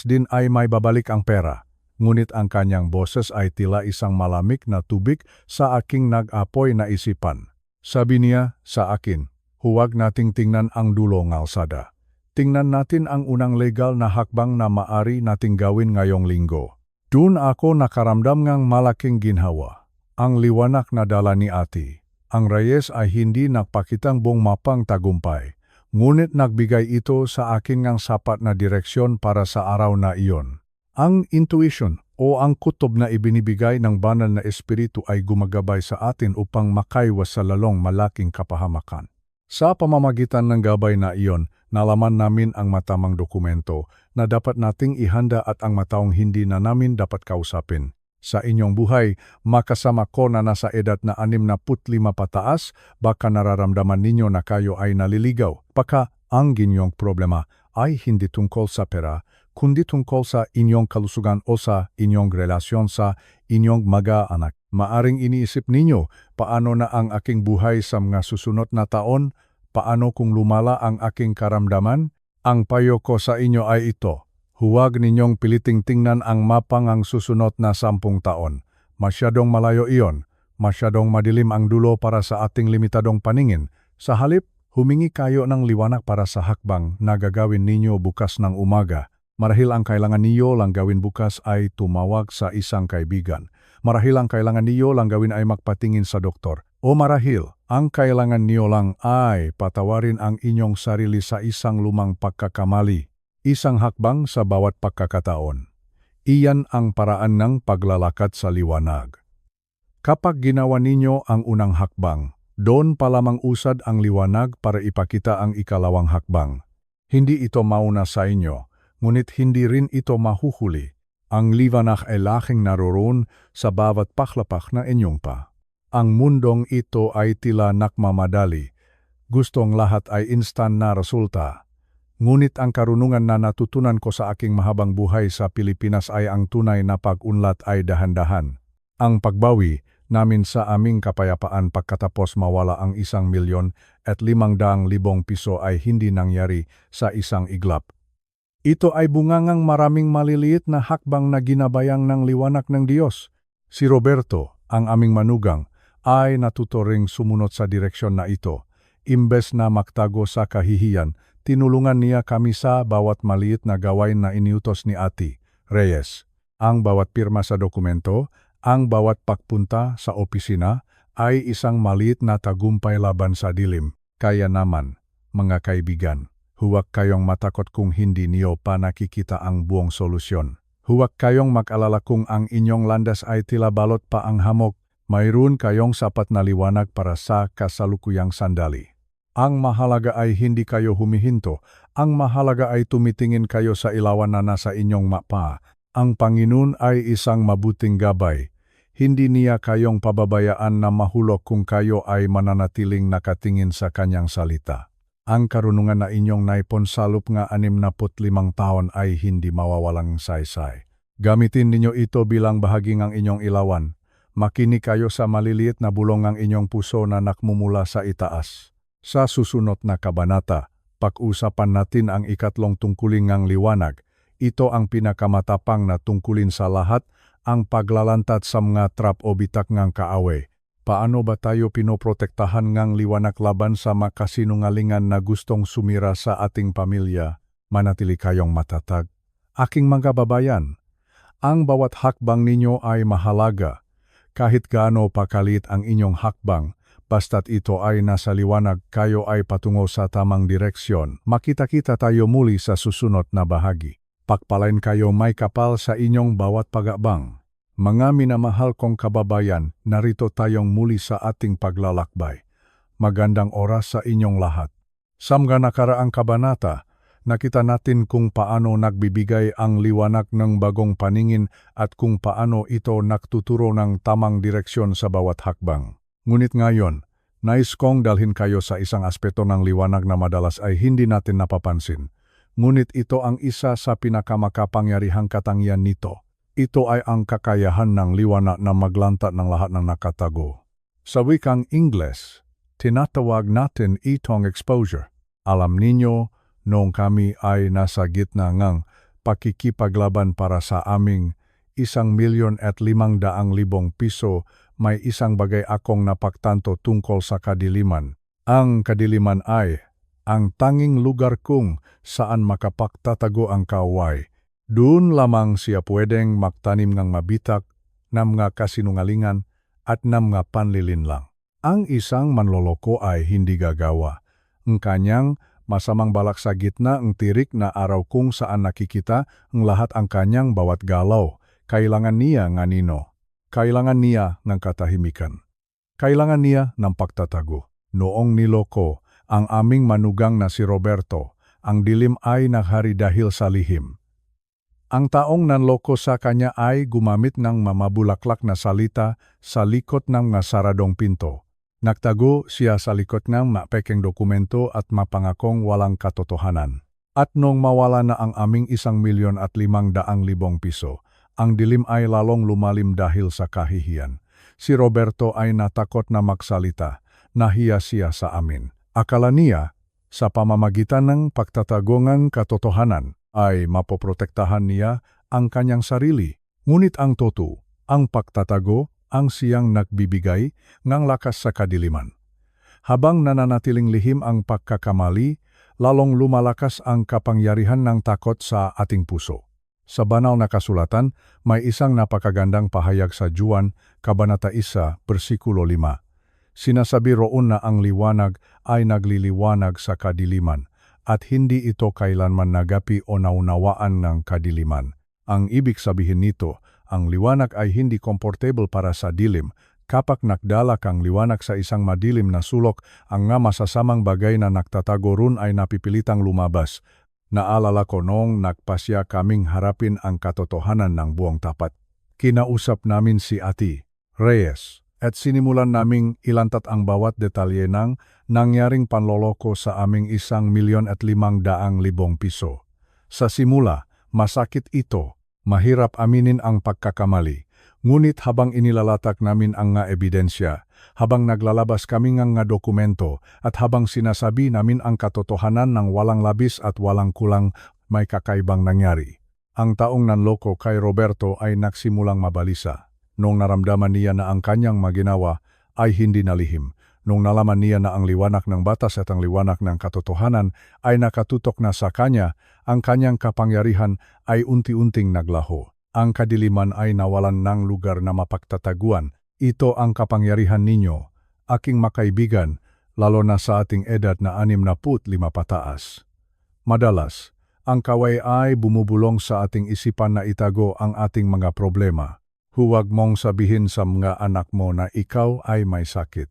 din ay may babalik ang pera. Ngunit ang kanyang boses ay tila isang malamig na tubig sa aking nag-apoy na isipan. Sabi niya sa akin, huwag nating tingnan ang dulo ng alsada. Tingnan natin ang unang legal na hakbang na maari nating gawin ngayong linggo. Doon ako nakaramdam ng malaking ginhawa. Ang liwanag na dala ni Ate. Ang Reyes ay hindi nagpakitang buong mapang tagumpay. Ngunit nagbigay ito sa akin ng sapat na direksyon para sa araw na iyon. Ang intuition o ang kutob na ibinibigay ng banal na espiritu ay gumagabay sa atin upang makaiwas sa lalong malaking kapahamakan. Sa pamamagitan ng gabay na iyon, nalaman namin ang matamang dokumento na dapat nating ihanda at ang mataong hindi na namin dapat kausapin. Sa inyong buhay, makasama ko na nasa edad na 65 pataas, baka nararamdaman ninyo na kayo ay naliligaw. Baka ang inyong problema ay hindi tungkol sa pera, kundi tungkol sa inyong kalusugan o sa inyong relasyon sa inyong mag-anak. Maaring iniisip ninyo, paano na ang aking buhay sa mga susunod na taon? Paano kung lumala ang aking karamdaman? Ang payo ko sa inyo ay ito. Huwag ninyong piliting tingnan ang mapang ang susunod na 10 taon. Masyadong malayo iyon. Masyadong madilim ang dulo para sa ating limitadong paningin. Sa halip, Humingi kayo ng liwanag para sa hakbang na gagawin ninyo bukas ng umaga. Marahil ang kailangan niyo lang gawin bukas ay tumawag sa isang kaibigan. Marahil ang kailangan niyo lang gawin ay magpatingin sa doktor. O marahil ang kailangan niyo lang ay patawarin ang inyong sarili sa isang lumang pagkakamali. Isang hakbang sa bawat pagkakataon. Iyan ang paraan ng paglalakad sa liwanag. Kapag ginawa ninyo ang unang hakbang, doon pa lamang usad ang liwanag para ipakita ang ikalawang hakbang. Hindi ito mauna sa inyo, ngunit hindi rin ito mahuhuli. Ang liwanag ay laking naroon sa bawat paklapak na inyong pa. Ang mundong ito ay tila nakmamadali. Gustong lahat ay instant na resulta. Ngunit ang karunungan na natutunan ko sa aking mahabang buhay sa Pilipinas ay ang tunay na pag-unlad ay dahan-dahan. Ang pagbawi namin sa aming kapayapaan pagkatapos mawala ang 1,500,000 piso ay hindi nangyari sa isang iglap. Ito ay bungangang maraming maliliit na hakbang na ginabayang ng liwanag ng Diyos. Si Roberto, ang aming manugang, ay natuto ring sumunod sa direksyon na ito. Imbes na magtago sa kahihiyan, tinulungan niya kami sa bawat maliit na gawain na iniutos ni Ate Reyes. Ang bawat pirma sa dokumento, ang bawat pagpunta sa opisina ay isang maliit na tagumpay laban sa dilim. Kaya naman, mga kaibigan, huwag kayong matakot kung hindi niyo pa nakikita ang buong solusyon. Huwag kayong mag-alala kung ang inyong landas ay tila balot pa ang hamog. Mayroon kayong sapat na liwanag para sa kasalukuyang sandali. Ang mahalaga ay hindi kayo humihinto. Ang mahalaga ay tumitingin kayo sa ilawan na nasa inyong mapa. Ang Panginoon ay isang mabuting gabay. Hindi niya kayong pababayaan na mahulog kung kayo ay mananatiling nakatingin sa kanyang salita. Ang karunungan na inyong naipon sa loob nga 65 taon ay hindi mawawalang saysay. Gamitin ninyo ito bilang bahagi ng inyong ilawan. Makinig kayo sa maliliit na bulong ng inyong puso na nakmumula sa itaas. Sa susunod na kabanata, pag-usapan natin ang ikatlong tungkulin ng liwanag. Ito ang pinakamatapang na tungkulin sa lahat, ang paglalantad sa mga trap o bitak ng kaaway. Paano ba tayo pinoprotektahan ng liwanag laban sa makasinungalingan na gustong sumira sa ating pamilya? Manatili kayong matatag. Aking mga babayan, ang bawat hakbang ninyo ay mahalaga. Kahit gaano pa kalit ang inyong hakbang, basta't ito ay nasa liwanag, kayo ay patungo sa tamang direksyon. Makita-kita tayo muli sa susunod na bahagi. Pagpalain kayo may kapal sa inyong bawat pag-abang. Mga minamahal kong kababayan, narito tayong muli sa ating paglalakbay. Magandang oras sa inyong lahat. Sa mga nakaraang kabanata, nakita natin kung paano nagbibigay ang liwanag ng bagong paningin at kung paano ito nagtuturo ng tamang direksyon sa bawat hakbang. Ngunit ngayon, nais kong dalhin kayo sa isang aspeto ng liwanag na madalas ay hindi natin napapansin. Ngunit ito ang isa sa pinakamakapangyarihang katangian nito. Ito ay ang kakayahan ng liwanag na maglantad ng lahat ng nakatago. Sa wikang Ingles, tinatawag natin itong exposure. Alam ninyo, noong kami ay nasa gitna ng pakikipaglaban para sa aming 1,500,000 piso, may isang bagay akong napagtanto tungkol sa kadiliman. Ang kadiliman ay ang tanging lugar kung saan makapagtatago ang kaaway. Doon lamang siya pwedeng magtanim ng mabitak, ng mga kasinungalingan at ng mga panlilinlang. Ang isang manloloko ay hindi gagawa. Ang kanyang masamang balak sa gitna ng tirik na araw kung saan nakikita ang lahat ang kanyang bawat galaw. Kailangan niya ng anino. Kailangan niya ng katahimikan. Kailangan niya ng pagtatago. Noong niloko ang aming manugang na si Roberto, ang dilim ay naghari dahil sa lihim. Ang taong nanloko sa kanya ay gumamit ng mamabulaklak na salita sa likod ng mga saradong pinto. Nagtago siya sa likod ng mapekeng dokumento at mapangakong walang katotohanan. At nung mawala na ang aming 1,500,000 piso, ang dilim ay lalong lumalim dahil sa kahihiyan. Si Roberto ay natakot na magsalita, nahiya siya sa amin. Akala niya, sa pamamagitan ng pagtatagongang katotohanan, ay mapoprotektahan niya ang kanyang sarili. Ngunit ang totoo, ang pagtatago, ang siyang nagbibigay ng lakas sa kadiliman. Habang nananatiling lihim ang pagkakamali, lalong lumalakas ang kapangyarihan ng takot sa ating puso. Sa banal na kasulatan, may isang napakagandang pahayag sa Juan, Kabanata 1, versikulo 5. Sinasabi roon na ang liwanag ay nagliliwanag sa kadiliman, at hindi ito kailanman nagapi o naunawaan ng kadiliman. Ang ibig sabihin nito, ang liwanag ay hindi komportable para sa dilim. Kapag nakdala kang liwanag sa isang madilim na sulok, ang nga masasamang bagay na nagtatago ron ay napipilitang lumabas. Naalala ko noong nagpasya kaming harapin ang katotohanan ng buong tapat. Kinausap namin si Ati Reyes at sinimulan naming ilantat ang bawat detalye ng nangyaring panloloko sa aming 1,500,000 piso. Sa simula, masakit ito, mahirap aminin ang pagkakamali. Ngunit habang inilalatak namin ang nga ebidensya, habang naglalabas kami nga dokumento, at habang sinasabi namin ang katotohanan ng walang labis at walang kulang, may kakaibang nangyari. Ang taong nanloko kay Roberto ay nagsimulang mabalisa. Nung naramdaman niya na ang kanyang maginawa ay hindi nalihim, nung nalaman niya na ang liwanag ng batas at ang liwanag ng katotohanan ay nakatutok na sa kanya, ang kanyang kapangyarihan ay unti-unting naglaho. Ang kadiliman ay nawalan ng lugar na mapagtataguan. Ito ang kapangyarihan ninyo, aking makaibigan, lalo na sa ating edad na 65 pataas. Madalas, ang kaway ay bumubulong sa ating isipan na itago ang ating mga problema. Huwag mong sabihin sa mga anak mo na ikaw ay may sakit.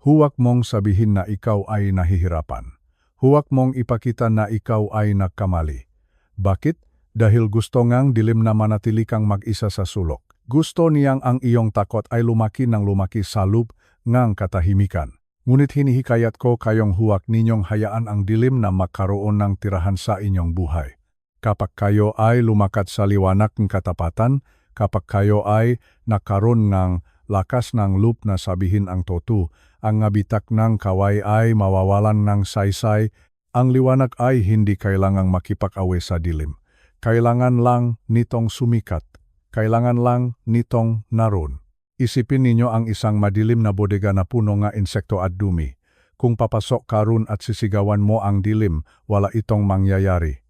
Huwag mong sabihin na ikaw ay nahihirapan. Huwag mong ipakita na ikaw ay nagkamali. Bakit? Dahil gusto ngang dilim na manatili kang mag-isa sa sulok. Gusto niyang ang iyong takot ay lumaki ng lumaki sa loob ngang katahimikan. Ngunit hinihikayat ko kayong huwag ninyong hayaan ang dilim na magkaroon ng tirahan sa inyong buhay. Kapag kayo ay lumakat sa liwanag ng katapatan, kapag kayo ay nakaroon ng lakas ng loob na sabihin ang totoo, ang ngabitak ng kaway ay mawawalan ng saysay, ang liwanag ay hindi kailangang makipag-away sa dilim. Kailangan lang nitong sumikat. Kailangan lang nitong naroon. Isipin ninyo ang isang madilim na bodega na puno nga insekto at dumi. Kung papasok karun at sisigawan mo ang dilim, wala itong mangyayari.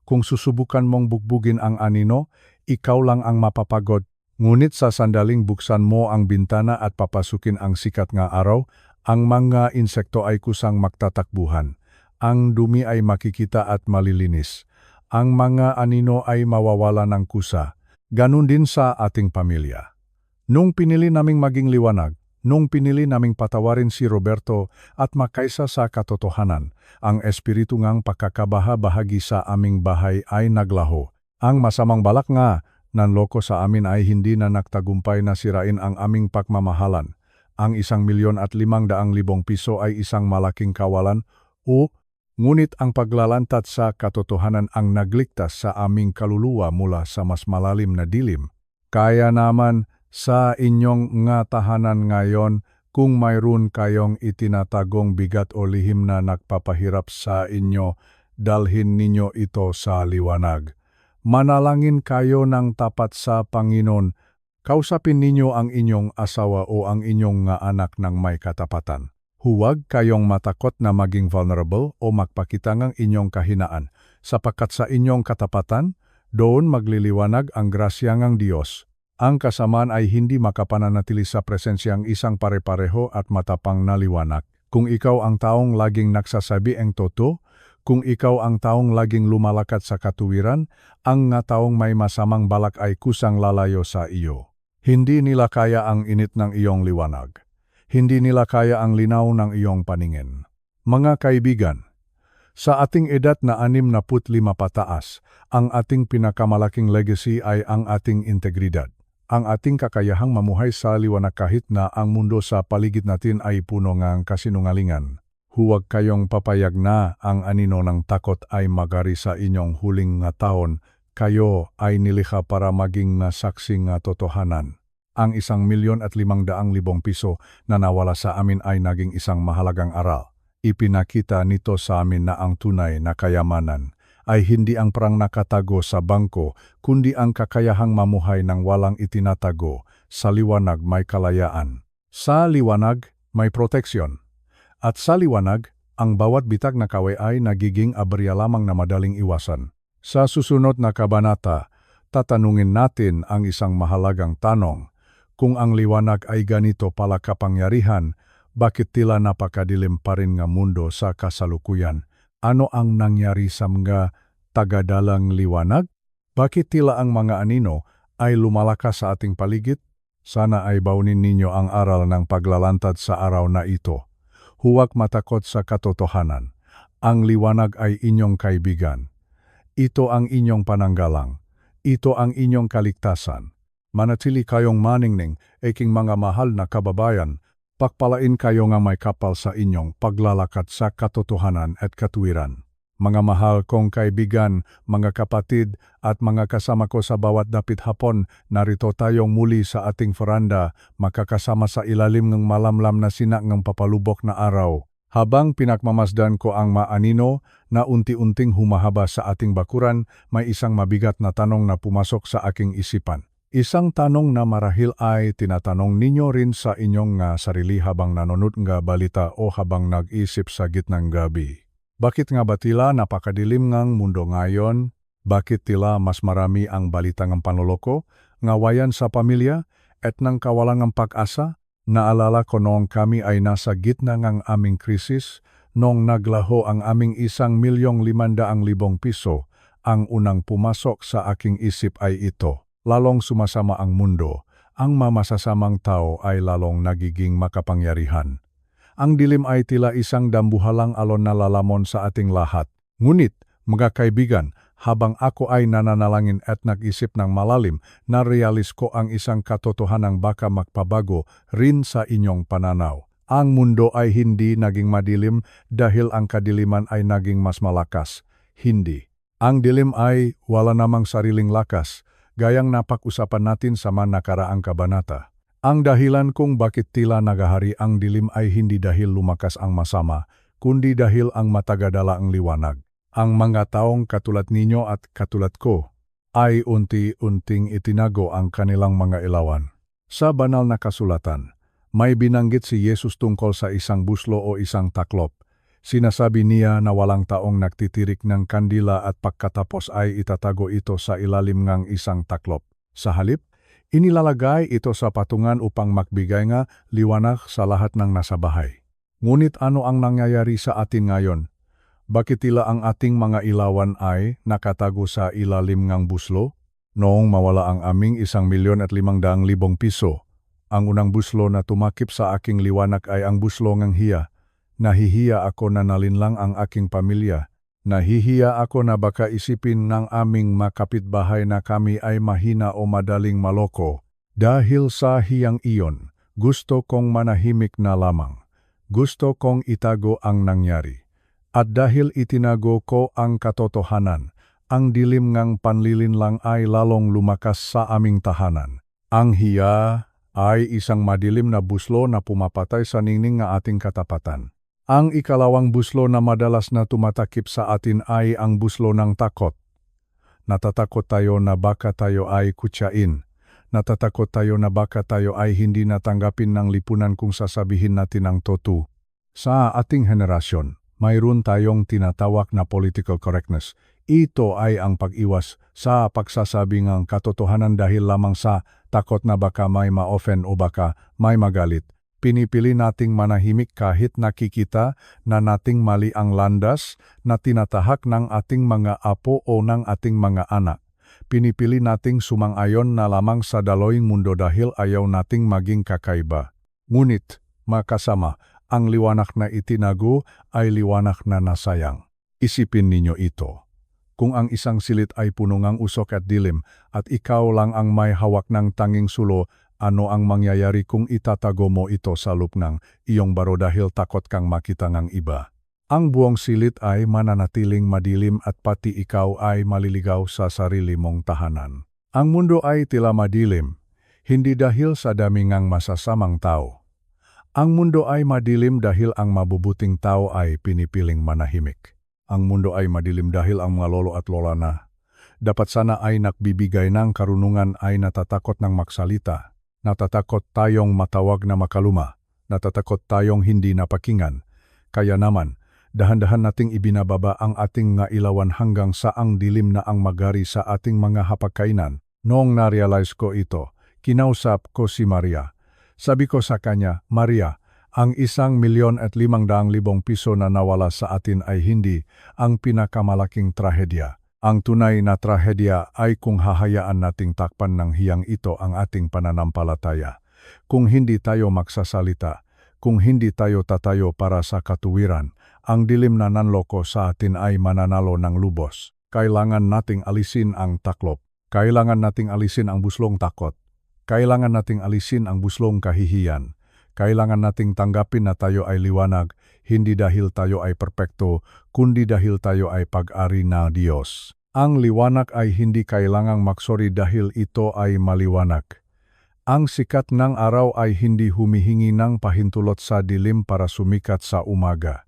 Kung susubukan mong bugbugin ang anino, ikaw lang ang mapapagod. Ngunit sa sandaling buksan mo ang bintana at papasukin ang sikat nga araw, ang mga insekto ay kusang magtatakbuhan. Ang dumi ay makikita at malilinis. Ang mga anino ay mawawala ng kusa. Ganun din sa ating pamilya. Nung pinili naming maging liwanag, nung pinili naming patawarin si Roberto at makaisa sa katotohanan, ang espiritu ngang pagkakabaha-bahagi sa aming bahay ay naglaho. Ang masamang balak nga, nanloko sa amin ay hindi na nagtagumpay na sirain ang aming pagmamahalan. Ang 1,500,000 piso ay isang malaking kawalan o ngunit ang paglalantat sa katotohanan ang nagligtas sa aming kaluluwa mula sa mas malalim na dilim. Kaya naman sa inyong nga tahanan ngayon, kung mayroon kayong itinatagong bigat o lihim na nagpapahirap sa inyo, dalhin ninyo ito sa liwanag. Manalangin kayo ng tapat sa Panginoon. Kausapin ninyo ang inyong asawa o ang inyong nga anak ng may katapatan. Huwag kayong matakot na maging vulnerable o magpakita ng inyong kahinaan, sapagkat sa inyong katapatan, doon magliliwanag ang grasya ng Diyos. Ang kasamaan ay hindi makapananatili sa presensyang isang pare-pareho at matapang na liwanag. Kung ikaw ang taong laging nagsasabi ang totoo, kung ikaw ang taong laging lumalakat sa katuwiran, ang nga taong may masamang balak ay kusang lalayo sa iyo. Hindi nila kaya ang init ng iyong liwanag. Hindi nila kaya ang linaw ng iyong paningin. Mga kaibigan, sa ating edad na 65 pataas, ang ating pinakamalaking legacy ay ang ating integridad. Ang ating kakayahang mamuhay sa liwanag kahit na ang mundo sa paligid natin ay puno ng kasinungalingan. Huwag kayong papayag na ang anino ng takot ay magari sa inyong huling nga taon. Kayo ay nilikha para maging saksi nga totohanan. Ang 1,500,000 piso na nawala sa amin ay naging isang mahalagang aral. Ipinakita nito sa amin na ang tunay na kayamanan ay hindi ang perang nakatago sa bangko, kundi ang kakayahang mamuhay ng walang itinatago. Sa liwanag may kalayaan. Sa liwanag may proteksyon. At sa liwanag, ang bawat bitag na kaway ay nagiging aberya lamang na madaling iwasan. Sa susunod na kabanata, tatanungin natin ang isang mahalagang tanong. Kung ang liwanag ay ganito pala kapangyarihan, bakit tila napakadilim pa rin nga mundo sa kasalukuyan? Ano ang nangyari sa mga tagadalang liwanag? Bakit tila ang mga anino ay lumalakas sa ating paligid? Sana ay baunin ninyo ang aral ng paglalantad sa araw na ito. Huwag matakot sa katotohanan. Ang liwanag ay inyong kaibigan. Ito ang inyong pananggalang. Ito ang inyong kaligtasan. Manatili kayong maningning, aking mga mahal na kababayan. Pakpalain kayo nga may kapal sa inyong paglalakad sa katotohanan at katuwiran. Mga mahal kong kaibigan, mga kapatid at mga kasama ko sa bawat dapit hapon, narito tayong muli sa ating veranda, makakasama sa ilalim ng malamlam na sinak ng papalubok na araw. Habang pinakmamasdan ko ang maanino na unti-unting humahaba sa ating bakuran, may isang mabigat na tanong na pumasok sa aking isipan. Isang tanong na marahil ay tinatanong ninyo rin sa inyong sarili habang nanonood nga balita o habang nag-isip sa gitnang gabi. Bakit nga ba tila napakadilim ngang mundo ngayon? Bakit tila mas marami ang balita ng panloloko, ngawayan sa pamilya, at nang kawalan ng pag-asa? Naalala ko noong kami ay nasa gitna ng aming krisis, noong naglaho ang aming 1,500,000 piso, ang unang pumasok sa aking isip ay ito. Lalong sumasama ang mundo, ang mamasasamang tao ay lalong nagiging makapangyarihan. Ang dilim ay tila isang dambuhalang alon na lalamon sa ating lahat. Ngunit, mga kaibigan, habang ako ay nananalangin at nag-isip ng malalim, narealis ko ang isang katotohanang baka magpabago rin sa inyong pananaw. Ang mundo ay hindi naging madilim dahil ang kadiliman ay naging mas malakas. Hindi. Ang dilim ay wala namang sariling lakas, gayang napag-usapan natin sa nakaraang kabanata. Ang dahilan kung bakit tila nagahari ang dilim ay hindi dahil lumakas ang masama, kundi dahil ang matagadala ang liwanag. Ang mga taong katulad ninyo at katulad ko ay unti-unting itinago ang kanilang mga ilawan. Sa banal na kasulatan, may binanggit si Jesus tungkol sa isang buslo o isang taklop. Sinasabi niya na walang taong nagtitirik ng kandila at pagkatapos ay itatago ito sa ilalim ng isang taklop. Sa halip, inilalagay ito sa patungan upang magbigay nga liwanag sa lahat ng nasa bahay. Ngunit ano ang nangyayari sa atin ngayon? Bakit tila ang ating mga ilawan ay nakatago sa ilalim ng buslo? Noong mawala ang aming 1,500,000 piso, ang unang buslo na tumakip sa aking liwanag ay ang buslo ng hiya. Nahihiya ako na nalinlang ang aking pamilya. Nahihiya ako na baka isipin ng aming makapitbahay na kami ay mahina o madaling maloko. Dahil sa hiyang iyon, gusto kong manahimik na lamang. Gusto kong itago ang nangyari. At dahil itinago ko ang katotohanan, ang dilim ngang panlilinlang ay lalong lumakas sa aming tahanan. Ang hiya ay isang madilim na buslo na pumapatay sa ningning ng ating katapatan. Ang ikalawang buslo na madalas na tumatakip sa atin ay ang buslo ng takot. Natatakot tayo na baka tayo ay kutsain. Natatakot tayo na baka tayo ay hindi natanggapin ng lipunan kung sasabihin natin ang totoo. Sa ating henerasyon, mayroon tayong tinatawag na political correctness. Ito ay ang pag-iwas sa pagsasabi ng katotohanan dahil lamang sa takot na baka may ma-offend o baka may magalit. Pinipili nating manahimik kahit nakikita na nating mali ang landas na tinatahak ng ating mga apo o ng ating mga anak. Pinipili nating sumang-ayon na lamang sa daloing mundo dahil ayaw nating maging kakaiba. Ngunit, makasama, ang liwanag na itinago ay liwanag na nasayang. Isipin ninyo ito. Kung ang isang silid ay puno ng usok at dilim at ikaw lang ang may hawak ng tanging sulo, ano ang mangyayari kung itatago mo ito sa loob ng iyong baro dahil takot kang makita ng iba? Ang buong silid ay mananatiling madilim at pati ikaw ay maliligaw sa sarili mong tahanan. Ang mundo ay tila madilim, hindi dahil sa dami ngang masasamang tao. Ang mundo ay madilim dahil ang mabubuting tao ay pinipiling manahimik. Ang mundo ay madilim dahil ang mga lolo at lola na dapat sana ay nagbibigay ng karunungan ay natatakot ng magsalita. Natatakot tayong matawag na makaluma. Natatakot tayong hindi napakinggan. Kaya naman, dahan-dahan nating ibinababa ang ating nga ilawan hanggang sa ang dilim na ang magari sa ating mga hapagkainan. Noong na-realize ko ito, kinausap ko si Maria. Sabi ko sa kanya, Maria, ang 1,500,000 piso na nawala sa atin ay hindi ang pinakamalaking trahedya. Ang tunay na trahedya ay kung hahayaan nating takpan ng hiyang ito ang ating pananampalataya. Kung hindi tayo magsasalita, kung hindi tayo tatayo para sa katuwiran, ang dilim na nanloko sa atin ay mananalo ng lubos. Kailangan nating alisin ang taklop. Kailangan nating alisin ang buslong takot. Kailangan nating alisin ang buslong kahihiyan. Kailangan nating tanggapin na tayo ay liwanag, hindi dahil tayo ay perpekto, kundi dahil tayo ay pag-ari na Diyos. Ang liwanag ay hindi kailangang magsori dahil ito ay maliwanag. Ang sikat ng araw ay hindi humihingi ng pahintulot sa dilim para sumikat sa umaga.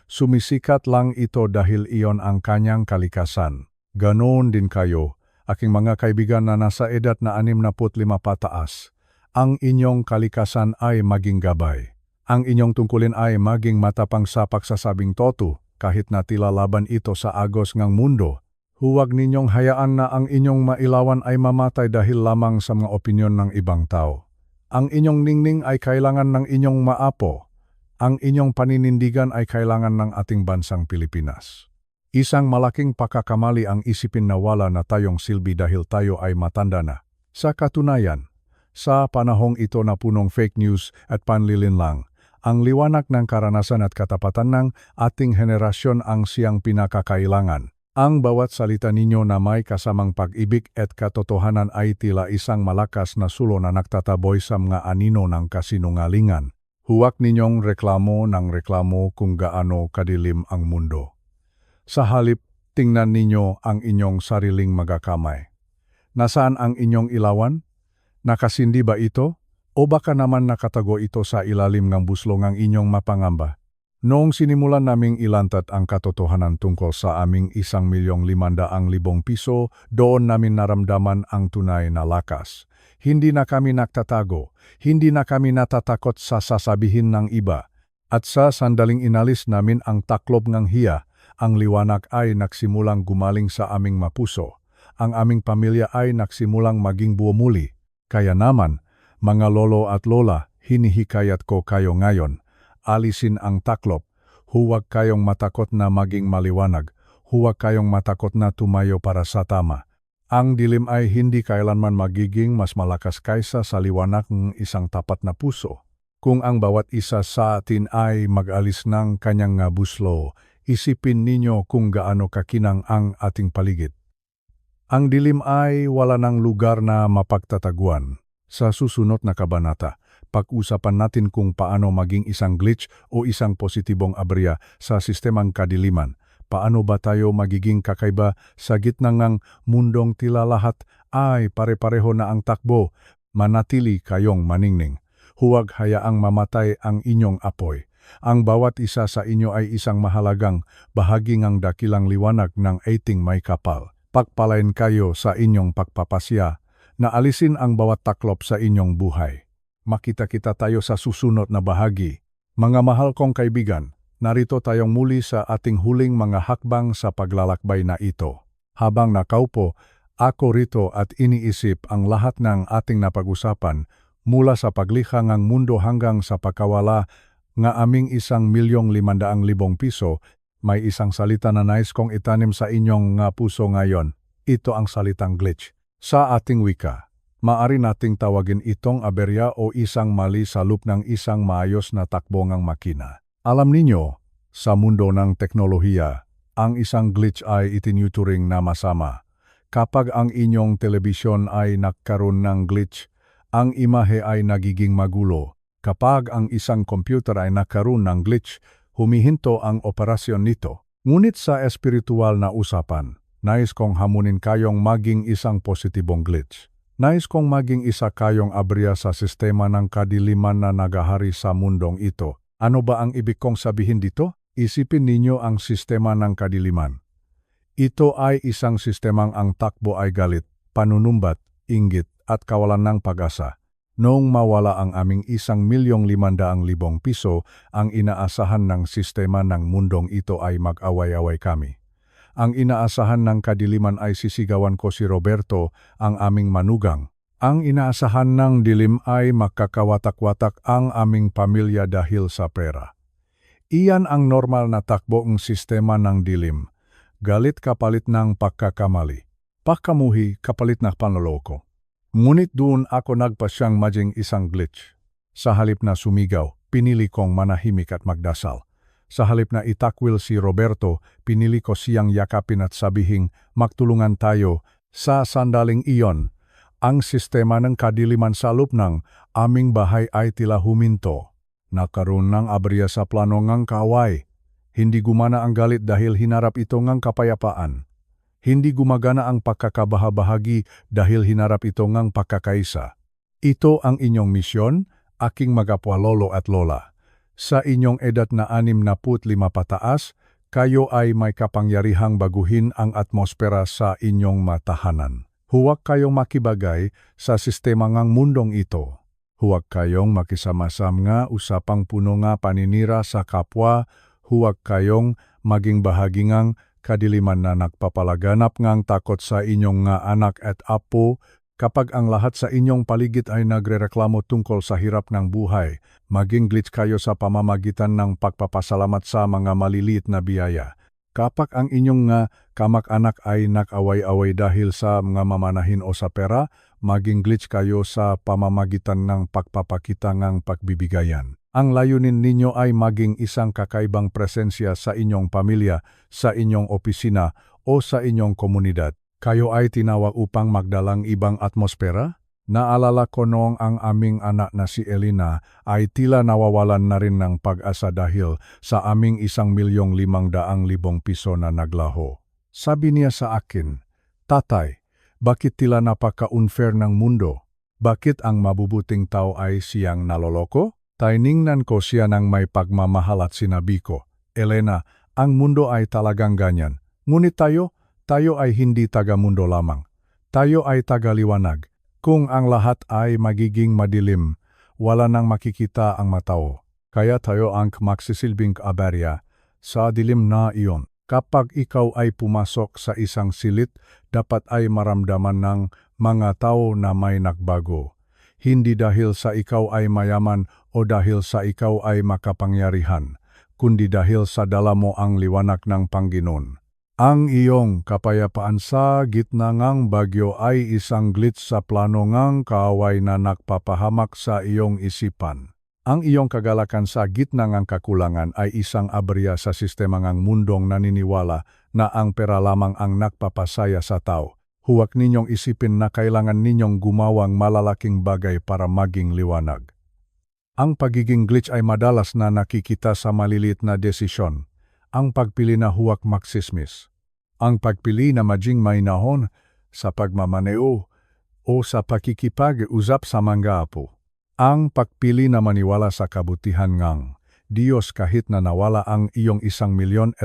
Sumisikat lang ito dahil iyon ang kanyang kalikasan. Ganoon din kayo, aking mga kaibigan na nasa edad na 65 pataas. Ang inyong kalikasan ay maging gabay. Ang inyong tungkulin ay maging matapang sa pagsasabing totoo, kahit na tila laban ito sa agos ng mundo. Huwag ninyong hayaan na ang inyong mailawan ay mamatay dahil lamang sa mga opinyon ng ibang tao. Ang inyong ningning ay kailangan ng inyong maapo. Ang inyong paninindigan ay kailangan ng ating bansang Pilipinas. Isang malaking pagkakamali ang isipin na wala na tayong silbi dahil tayo ay matanda na. Sa katunayan, sa panahong ito na punong fake news at panlilinlang, ang liwanag ng karanasan at katapatan ng ating henerasyon ang siyang pinakakailangan. Ang bawat salita ninyo na may kasamang pag-ibig at katotohanan ay tila isang malakas na sulo na nagtataboy sa mga anino ng kasinungalingan. Huwag ninyong reklamo ng reklamo kung gaano kadilim ang mundo. Sa halip, tingnan ninyo ang inyong sariling magakamay. Nasaan ang inyong ilawan? Nakasindi ba ito? O baka naman nakatago ito sa ilalim ng buslong ang inyong mapangamba? Noong sinimulan naming ilantat ang katotohanan tungkol sa aming 1,500,000 piso, doon namin naramdaman ang tunay na lakas. Hindi na kami nagtatago, hindi na kami natatakot sa sasabihin ng iba. At sa sandaling inalis namin ang taklob ng hiya, ang liwanag ay nagsimulang gumaling sa aming mapuso. Ang aming pamilya ay nagsimulang maging buo muli. Kaya naman, mga lolo at lola, hinihikayat ko kayo ngayon. Alisin ang taklop. Huwag kayong matakot na maging maliwanag. Huwag kayong matakot na tumayo para sa tama. Ang dilim ay hindi kailanman magiging mas malakas kaysa sa liwanag ng isang tapat na puso. Kung ang bawat isa sa atin ay mag-alis ng kanyang buslo, isipin ninyo kung gaano kakinang ang ating paligid. Ang dilim ay wala ng lugar na mapagtataguan. Sa susunod na kabanata, pag-usapan natin kung paano maging isang glitch o isang positibong aberya sa sistemang kadiliman. Paano ba tayo magiging kakaiba sa gitna ng mundong tila lahat ay pare-pareho na ang takbo? Manatili kayong maningning. Huwag hayaang mamatay ang inyong apoy. Ang bawat isa sa inyo ay isang mahalagang bahagi ng dakilang liwanag ng ating may kapal. Pagpalain kayo sa inyong pagpapasya na alisin ang bawat taklop sa inyong buhay. Makita-kita tayo sa susunod na bahagi. Mga mahal kong kaibigan, narito tayong muli sa ating huling mga hakbang sa paglalakbay na ito. Habang nakaupo, ako rito at iniisip ang lahat ng ating napag-usapan mula sa paglikha ng mundo hanggang sa pagkawala ng aming 1,500,000 piso, may isang salita na nais kong itanim sa inyong puso ngayon. Ito ang salitang glitch. Sa ating wika, maari nating tawagin itong aberya o isang mali sa loop ng isang maayos na takbo ng makina. Alam ninyo, sa mundo ng teknolohiya, ang isang glitch ay itinuturing na masama. Kapag ang inyong telebisyon ay nagkaroon ng glitch, ang imahe ay nagiging magulo. Kapag ang isang computer ay nagkaroon ng glitch, humihinto ang operasyon nito. Ngunit sa espiritual na usapan, nais kong hamunin kayong maging isang positibong glitch. Nais kong maging isa kayong aberya sa sistema ng kadiliman na nagahari sa mundong ito. Ano ba ang ibig kong sabihin dito? Isipin ninyo ang sistema ng kadiliman. Ito ay isang sistemang ang takbo ay galit, panunumbat, inggit, at kawalan ng pag-asa. Noong mawala ang aming 1,500,000 piso, ang inaasahan ng sistema ng mundong ito ay mag-away-away kami. Ang inaasahan ng kadiliman ay sisigawan ko si Roberto, ang aming manugang. Ang inaasahan ng dilim ay makakawatak-watak ang aming pamilya dahil sa pera. Iyan ang normal na takbo ng sistema ng dilim. Galit kapalit ng pagkakamali. Pagkamuhi kapalit ng panloloko. Ngunit doon ako nagpasyang maging isang glitch. Sa halip na sumigaw, pinili kong manahimik at magdasal. Sa halip na itakwil si Roberto, pinili ko siyang yakapin at sabihing magtulungan tayo. Sa sandaling iyon, ang sistema ng kadiliman sa loob ng aming bahay ay tila huminto. Nagkaroon ng aberya sa plano ng kaaway. Hindi gumana ang galit dahil hinarap ito ng kapayapaan. Hindi gumagana ang pagkakabahabahagi dahil hinarap ito ng pagkakaisa. Ito ang inyong misyon, aking magapwa lolo at lola. Sa inyong edad na 65 pataas, kayo ay may kapangyarihang baguhin ang atmosfera sa inyong matahanan. Huwag kayong makibagay sa sistema ng mundong ito. Huwag kayong makisama-sam nga usapang puno nga paninira sa kapwa. Huwag kayong maging bahagi ng kadiliman na nagpapalaganap ngang takot sa inyong nga anak at apo. Kapag ang lahat sa inyong paligid ay nagrereklamo tungkol sa hirap ng buhay, maging glitch kayo sa pamamagitan ng pagpapasalamat sa mga maliliit na biyaya. Kapag ang inyong nga kamag-anak ay nag-away-away dahil sa mga mamanahin o sa pera, maging glitch kayo sa pamamagitan ng pagpapakita ng pagbibigayan. Ang layunin ninyo ay maging isang kakaibang presensya sa inyong pamilya, sa inyong opisina o sa inyong komunidad. Kayo ay tinawag upang magdalang ibang atmosfera? Naalala ko noong ang aming anak na si Elena ay tila nawawalan na rin ng pag-asa dahil sa aming 1,500,000 piso na naglaho. Sabi niya sa akin, "Tatay, bakit tila napaka-unfair ng mundo? Bakit ang mabubuting tao ay siyang naloloko?" Tiningnan ko siya ng may pagmamahal at sinabi ko, "Elena, ang mundo ay talagang ganyan. Ngunit tayo ay hindi taga-mundo lamang. Tayo ay taga-liwanag. Kung ang lahat ay magiging madilim, wala nang makikita ang matao. Kaya tayo ang magsisilbing aberya sa dilim na iyon. Kapag ikaw ay pumasok sa isang silid, dapat ay maramdaman ng mga tao na may nagbago. Hindi dahil sa ikaw ay mayaman o dahil sa ikaw ay makapangyarihan, kundi dahil sa dala mo ang liwanag ng Panginoon. Ang iyong kapayapaan sa gitna ng bagyo ay isang glitch sa plano ng kaaway na nagpapahamak sa iyong isipan. Ang iyong kagalakan sa gitna ng kakulangan ay isang aberya sa sistema ng mundong naniniwala na ang pera lamang ang nagpapasaya sa tao. Huwag ninyong isipin na kailangan ninyong gumawang malalaking bagay para maging liwanag. Ang pagiging glitch ay madalas na nakikita sa maliliit na desisyon. Ang pagpili na huwag magsismis. Ang pagpili na maging mainahon sa pagmamaneo o sa pakikipag-usap sa mga apo. Ang pagpili na maniwala sa kabutihan ng Diyos kahit na nawala ang iyong 1,500,000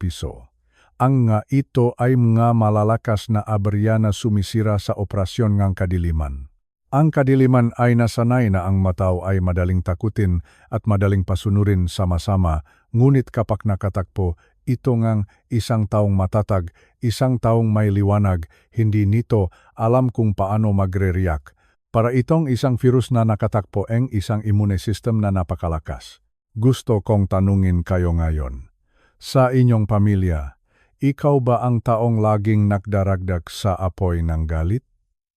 piso. Ang nga ito ay mga malalakas na aberya na sumisira sa operasyon ng kadiliman. Ang kadiliman ay nasanay na ang matao ay madaling takutin at madaling pasunurin sama-sama, ngunit kapag nakatakpo, ito ngang isang taong matatag, isang taong may liwanag, hindi nito alam kung paano magre-react. Para itong isang virus na nakatakpo ang isang immune system na napakalakas. Gusto kong tanungin kayo ngayon. Sa inyong pamilya, ikaw ba ang taong laging nagdaragdag sa apoy ng galit?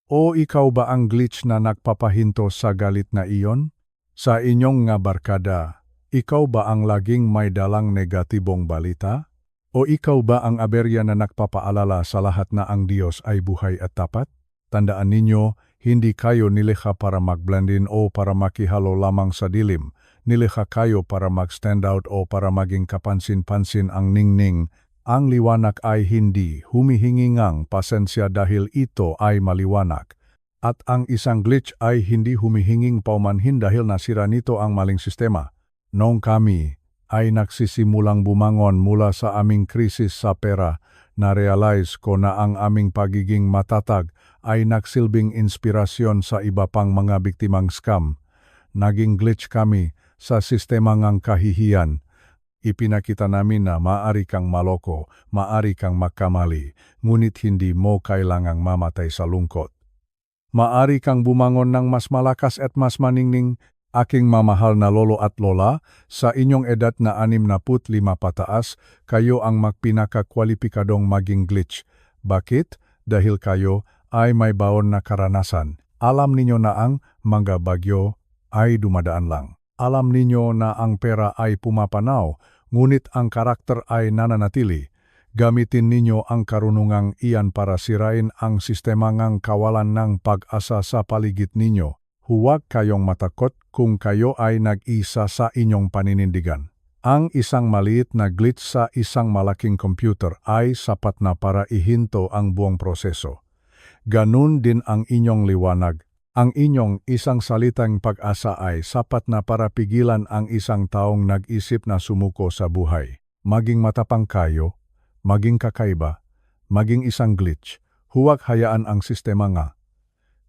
O ikaw ba ang glitch na nagpapahinto sa galit na iyon? Sa inyong nga barkada, ikaw ba ang laging may dalang negatibong balita? O ikaw ba ang aberya na nagpapaalala sa lahat na ang Diyos ay buhay at tapat? Tandaan ninyo, hindi kayo nilikha para mag-blend in o para makihalo lamang sa dilim. Nilikha kayo para mag-stand out o para maging kapansin-pansin ang ningning. Ang liwanag ay hindi humihingi ngang pasensya dahil ito ay maliwanag. At ang isang glitch ay hindi humihinging paumanhin dahil nasira nito ang maling sistema. Noong kami ay nagsisimulang bumangon mula sa aming krisis sa pera, na-realize ko na ang aming pagiging matatag ay nagsilbing inspirasyon sa iba pang mga biktimang scam. Naging glitch kami sa sistema ngang kahihiyan. Ipinakita namin na maaari kang maloko, maaari kang magkamali, ngunit hindi mo kailangang mamatay sa lungkot. Maaari kang bumangon ng mas malakas at mas maningning. Aking mamahal na lolo at lola, sa inyong edad na 65 pataas, kayo ang magpinakakwalipikadong maging glitch. Bakit? Dahil kayo ay may baon na karanasan. Alam ninyo na ang mga bagyo ay dumadaan lang. Alam ninyo na ang pera ay pumapanaw, ngunit ang karakter ay nananatili. Gamitin ninyo ang karunungang iyan para sirain ang sistema ngang kawalan ng pag-asa sa paligid ninyo. Huwag kayong matakot kung kayo ay nag-isa sa inyong paninindigan. Ang isang maliit na glitch sa isang malaking computer ay sapat na para ihinto ang buong proseso. Ganun din ang inyong liwanag. Ang inyong isang salitang pag-asa ay sapat na para pigilan ang isang taong nag-isip na sumuko sa buhay. Maging matapang kayo, maging kakaiba, maging isang glitch. Huwag hayaan ang sistema nga.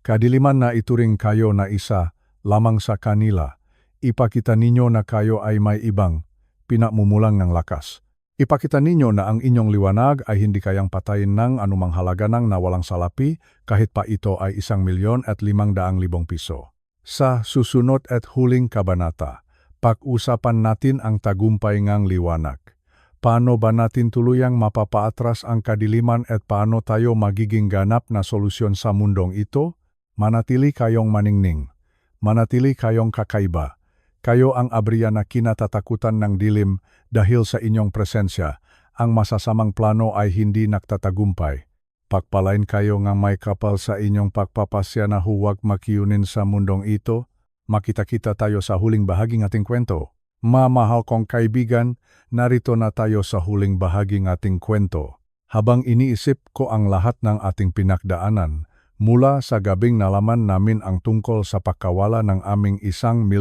Kadiliman na ituring kayo na isa lamang sa kanila. Ipakita ninyo na kayo ay may ibang pinamumulang ng lakas. Ipakita ninyo na ang inyong liwanag ay hindi kayang patayin ng anumang halaga ng nawalang salapi kahit pa ito ay 1,500,000 piso. Sa susunod at huling kabanata, pag-usapan natin ang tagumpay ngang liwanag. Paano ba natin tuluyang mapapaatras ang kadiliman at paano tayo magiging ganap na solusyon sa mundong ito? Manatili kayong maningning. Manatili kayong kakaiba. Kayo ang abriya na kinatatakutan ng dilim dahil sa inyong presensya. Ang masasamang plano ay hindi nagtatagumpay. Pagpalain kayo ng may kapal sa inyong pagpapasya na huwag makiyunin sa mundong ito. Makita-kita tayo sa huling bahaging ating kwento. Mamahal kong kaibigan, narito na tayo sa huling bahaging ating kwento. Habang iniisip ko ang lahat ng ating pinagdaanan, mula sa gabing nalaman namin ang tungkol sa pagkawala ng aming 1,500,000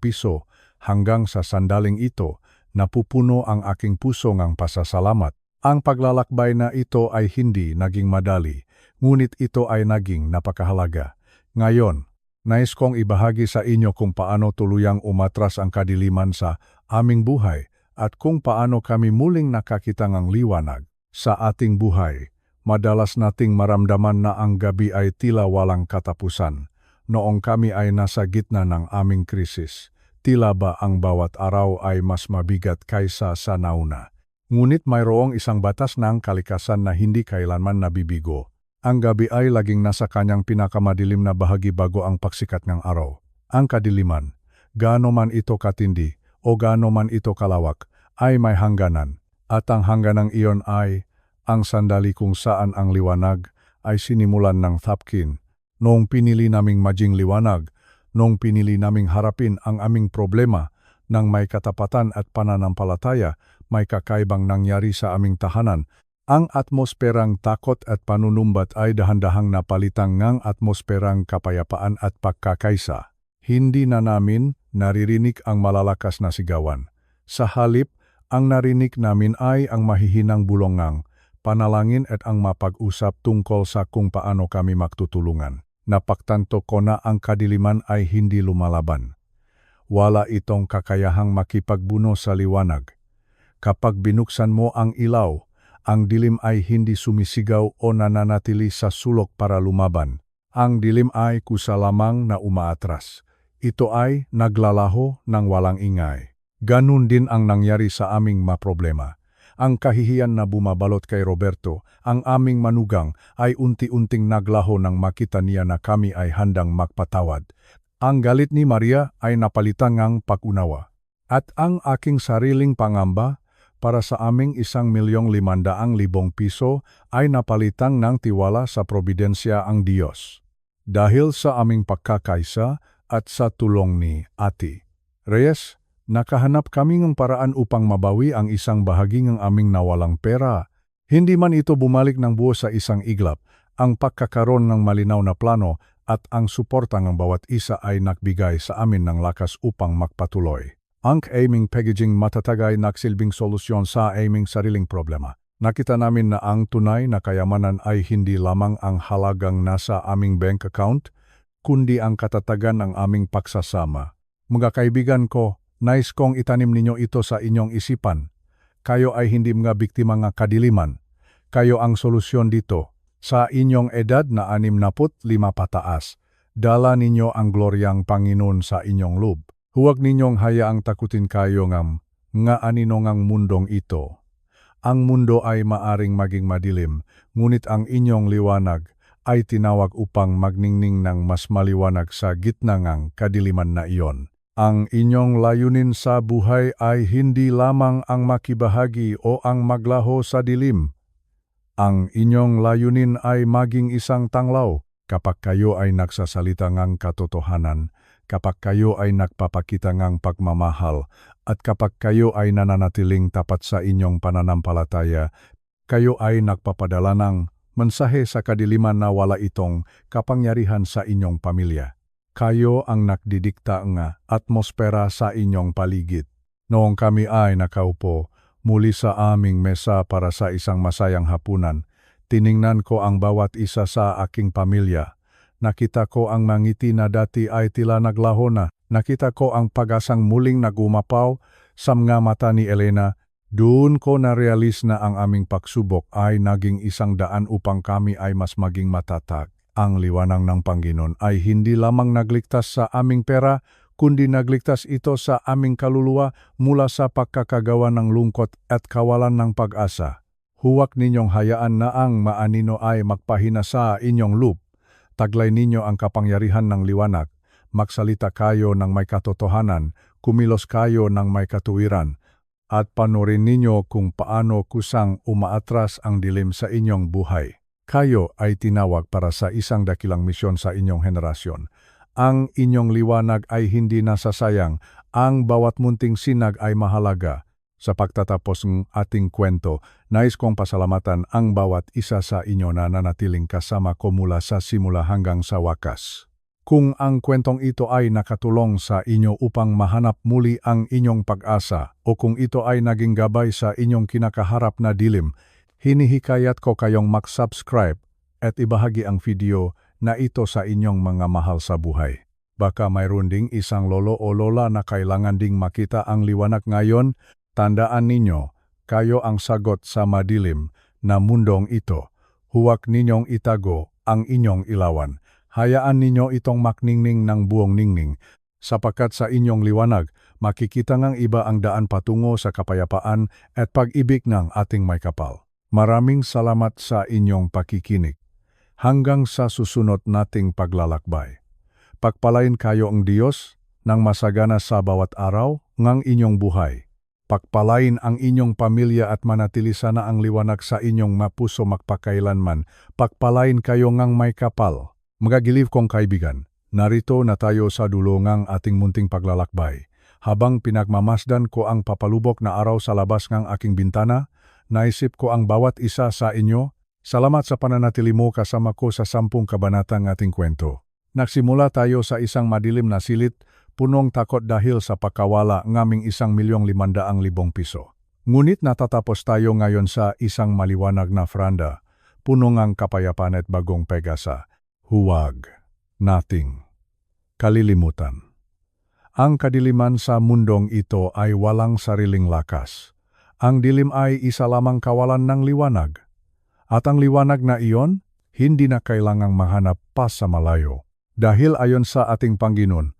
piso hanggang sa sandaling ito, napupuno ang aking puso ng pasasalamat. Ang paglalakbay na ito ay hindi naging madali, ngunit ito ay naging napakahalaga. Ngayon, nais kong ibahagi sa inyo kung paano tuluyang umatras ang kadiliman sa aming buhay at kung paano kami muling nakakita ng liwanag sa ating buhay. Madalas nating maramdaman na ang gabi ay tila walang katapusan. Noong kami ay nasa gitna ng aming krisis, tila ba ang bawat araw ay mas mabigat kaysa sa nauna. Ngunit mayroong isang batas ng kalikasan na hindi kailanman nabibigo. Ang gabi ay laging nasa kanyang pinakamadilim na bahagi bago ang pagsikat ng araw. Ang kadiliman, gaano man ito katindi o gaano man ito kalawak, ay may hangganan. At ang hangganang iyon ay ang sandali kung saan ang liwanag ay sinimulan ng thapkin. Noong pinili naming maging liwanag, noong pinili naming harapin ang aming problema ng may katapatan at pananampalataya, may kakaibang nangyari sa aming tahanan. Ang atmosperang takot at panunumbat ay dahan-dahang napalitang ngang atmosperang kapayapaan at pagkakaisa. Hindi na namin naririnig ang malalakas na sigawan. Sa halip, ang narinig namin ay ang mahihinang bulongang panalangin at ang mapag-usap tungkol sa kung paano kami magtutulungan. Napagtanto ko na ang kadiliman ay hindi lumalaban. Wala itong kakayahang makipagbuno sa liwanag. Kapag binuksan mo ang ilaw, ang dilim ay hindi sumisigaw o nananatili sa sulok para lumaban. Ang dilim ay kusa lamang na umaatras. Ito ay naglalaho ng walang ingay. Ganun din ang nangyari sa aming maproblema. Ang kahihiyan na bumabalot kay Roberto, ang aming manugang, ay unti-unting naglaho nang makita niya na kami ay handang magpatawad. Ang galit ni Maria ay napalitan ng pag-unawa. At ang aking sariling pangamba para sa aming 1,500,000 piso ay napalitan ng tiwala sa probidensya ang Diyos. Dahil sa aming pagkakaisa at sa tulong ni Ate Reyes, nakahanap kami ng paraan upang mabawi ang isang bahagi ng aming nawalang pera. Hindi man ito bumalik ng buo sa isang iglap, ang pagkakaroon ng malinaw na plano at ang suporta ng bawat isa ay nagbigay sa amin ng lakas upang magpatuloy. Ang aming packaging matatag ay nagsilbing solusyon sa aming sariling problema. Nakita namin na ang tunay na kayamanan ay hindi lamang ang halagang nasa aming bank account, kundi ang katatagan ng aming pagsasama. Mga kaibigan ko, nais kong itanim ninyo ito sa inyong isipan. Kayo ay hindi mga biktima ng kadiliman. Kayo ang solusyon dito. Sa inyong edad na 65 pataas, dala ninyo ang gloryang Panginoon sa inyong loob. Huwag ninyong hayaang takutin kayo nga anino ngang mundong ito. Ang mundo ay maaring maging madilim, ngunit ang inyong liwanag ay tinawag upang magningning ng mas maliwanag sa gitna ng kadiliman na iyon. Ang inyong layunin sa buhay ay hindi lamang ang makibahagi o ang maglaho sa dilim. Ang inyong layunin ay maging isang tanglaw kapag kayo ay nagsasalita ng katotohanan, kapag kayo ay nagpapakita ng pagmamahal, at kapag kayo ay nananatiling tapat sa inyong pananampalataya, kayo ay nagpapadala ng mensahe sa kadiliman na wala itong kapangyarihan sa inyong pamilya. Kayo ang nagdidikta ng atmosfera sa inyong paligid. Noong kami ay nakaupo muli sa aming mesa para sa isang masayang hapunan, tiningnan ko ang bawat isa sa aking pamilya. Nakita ko ang mangiti na dati ay tila naglaho na. Nakita ko ang pag-asang muling nagumapaw sa mga mata ni Elena. Doon ko na-realize na ang aming pagsubok ay naging isang daan upang kami ay mas maging matatag. Ang liwanag ng Panginoon ay hindi lamang nagligtas sa aming pera, kundi nagligtas ito sa aming kaluluwa mula sa pagkakagawa ng lungkot at kawalan ng pag-asa. Huwag ninyong hayaan na ang maanino ay magpahina sa inyong loob. Taglay ninyo ang kapangyarihan ng liwanag. Magsalita kayo ng may katotohanan, kumilos kayo ng may katuwiran, at panurin ninyo kung paano kusang umaatras ang dilim sa inyong buhay. Kayo ay tinawag para sa isang dakilang misyon sa inyong henerasyon. Ang inyong liwanag ay hindi nasasayang, ang bawat munting sinag ay mahalaga. Sa pagtatapos ng ating kwento, nais kong pasalamatan ang bawat isa sa inyo na nanatiling kasama ko mula sa simula hanggang sa wakas. Kung ang kwentong ito ay nakatulong sa inyo upang mahanap muli ang inyong pag-asa o kung ito ay naging gabay sa inyong kinakaharap na dilim, hinihikayat ko kayong mag-subscribe at ibahagi ang video na ito sa inyong mga mahal sa buhay. Baka mayroon ding isang lolo o lola na kailangan ding makita ang liwanag ngayon. Tandaan ninyo, kayo ang sagot sa madilim na mundong ito. Huwag ninyong itago ang inyong ilawan. Hayaan ninyo itong makningning ng buong ningning, sapagkat sa inyong liwanag, makikita ng iba ang daan patungo sa kapayapaan at pag-ibig ng ating may kapal. Maraming salamat sa inyong pakikinig. Hanggang sa susunod nating paglalakbay. Pagpalain kayo ang Diyos ng masagana sa bawat araw ng inyong buhay. Pagpalain ang inyong pamilya at manatili sana ang liwanag sa inyong mapuso magpakailanman. Pagpalain kayo ngang may kapal. Magagiliw kong kaibigan, narito na tayo sa dulo ng ating munting paglalakbay. Habang pinagmamasdan ko ang papalubok na araw sa labas ng aking bintana, naisip ko ang bawat isa sa inyo. Salamat sa pananatili mo kasama ko sa 10 kabanata ng ating kwento. Nagsimula tayo sa isang madilim na silid, punong takot dahil sa pagkawala ngaming 1,500,000 piso. Ngunit natatapos tayo ngayon sa isang maliwanag na franda, puno ng kapayapaan at bagong pag-asa. Huwag nating kalilimutan. Ang kadiliman sa mundong ito ay walang sariling lakas. Ang dilim ay isa lamang kawalan ng liwanag. At ang liwanag na iyon, hindi na kailangang mahanap pa sa malayo. Dahil ayon sa ating Panginoon,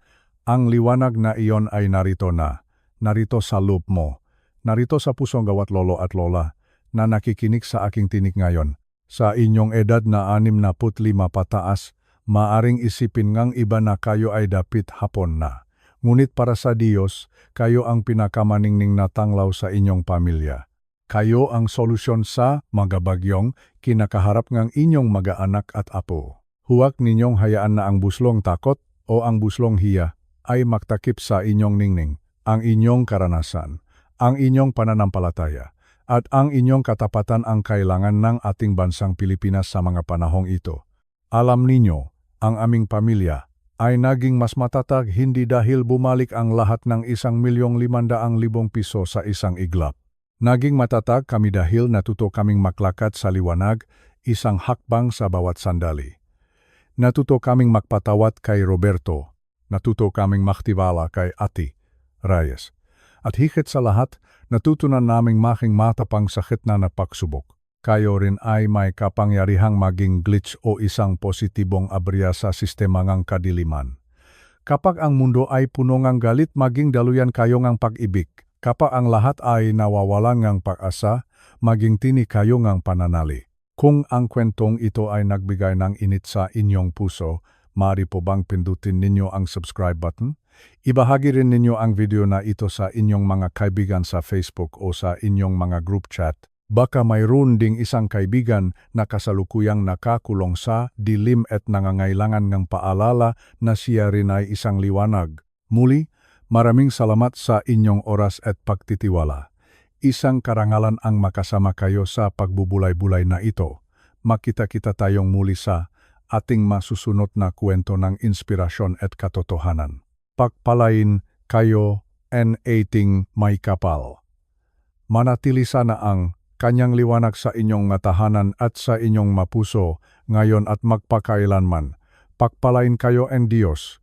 ang liwanag na iyon ay narito na, narito sa loob mo, narito sa pusong gawat lolo at lola, na nakikinig sa aking tinig ngayon. Sa inyong edad na 65 pataas, maaring isipin ngang iba na kayo ay dapit hapon na. Ngunit para sa Diyos, kayo ang pinakamaningning na tanglaw sa inyong pamilya. Kayo ang solusyon sa mga bagyong kinakaharap ng inyong mag-anak at apo. Huwag ninyong hayaan na ang buslong takot o ang buslong hiya ay magtakip sa inyong ningning, ang inyong karanasan, ang inyong pananampalataya, at ang inyong katapatan ang kailangan ng ating bansang Pilipinas sa mga panahong ito. Alam ninyo, ang aming pamilya ay naging mas matatag hindi dahil bumalik ang lahat ng 1,500,000 piso sa isang iglap. Naging matatag kami dahil natuto kaming maglakad sa liwanag, isang hakbang sa bawat sandali. Natuto kaming magpatawad kay Roberto. Natuto kaming maktiwala kay Ate Reyes. At higit sa lahat, natutunan naming making matapang sa gitna na pagsubok. Kayo rin ay may kapangyarihang maging glitch o isang positibong aberya sa sistema ng kadiliman. Kapag ang mundo ay puno ng galit, maging daluyan kayo ng pag-ibig. Kapag ang lahat ay nawawalan ng pag-asa, maging tini kayo ng pananali. Kung ang kwentong ito ay nagbigay ng init sa inyong puso, maaari po bang pindutin ninyo ang subscribe button? Ibahagi rin ninyo ang video na ito sa inyong mga kaibigan sa Facebook o sa inyong mga group chat. Baka mayroon ding isang kaibigan na kasalukuyang nakakulong sa dilim at nangangailangan ng paalala na siya rin ay isang liwanag. Muli, maraming salamat sa inyong oras at pagtitiwala. Isang karangalan ang makasama kayo sa pagbubulay-bulay na ito. Makita-kita tayong muli sa ating masusunod na kwento ng inspirasyon at katotohanan. Pagpalain kayo and ating may kapal. Manatili sana ang kanyang liwanag sa inyong matahanan at sa inyong mapuso ngayon at magpakailanman. Pagpalain kayo and Diyos.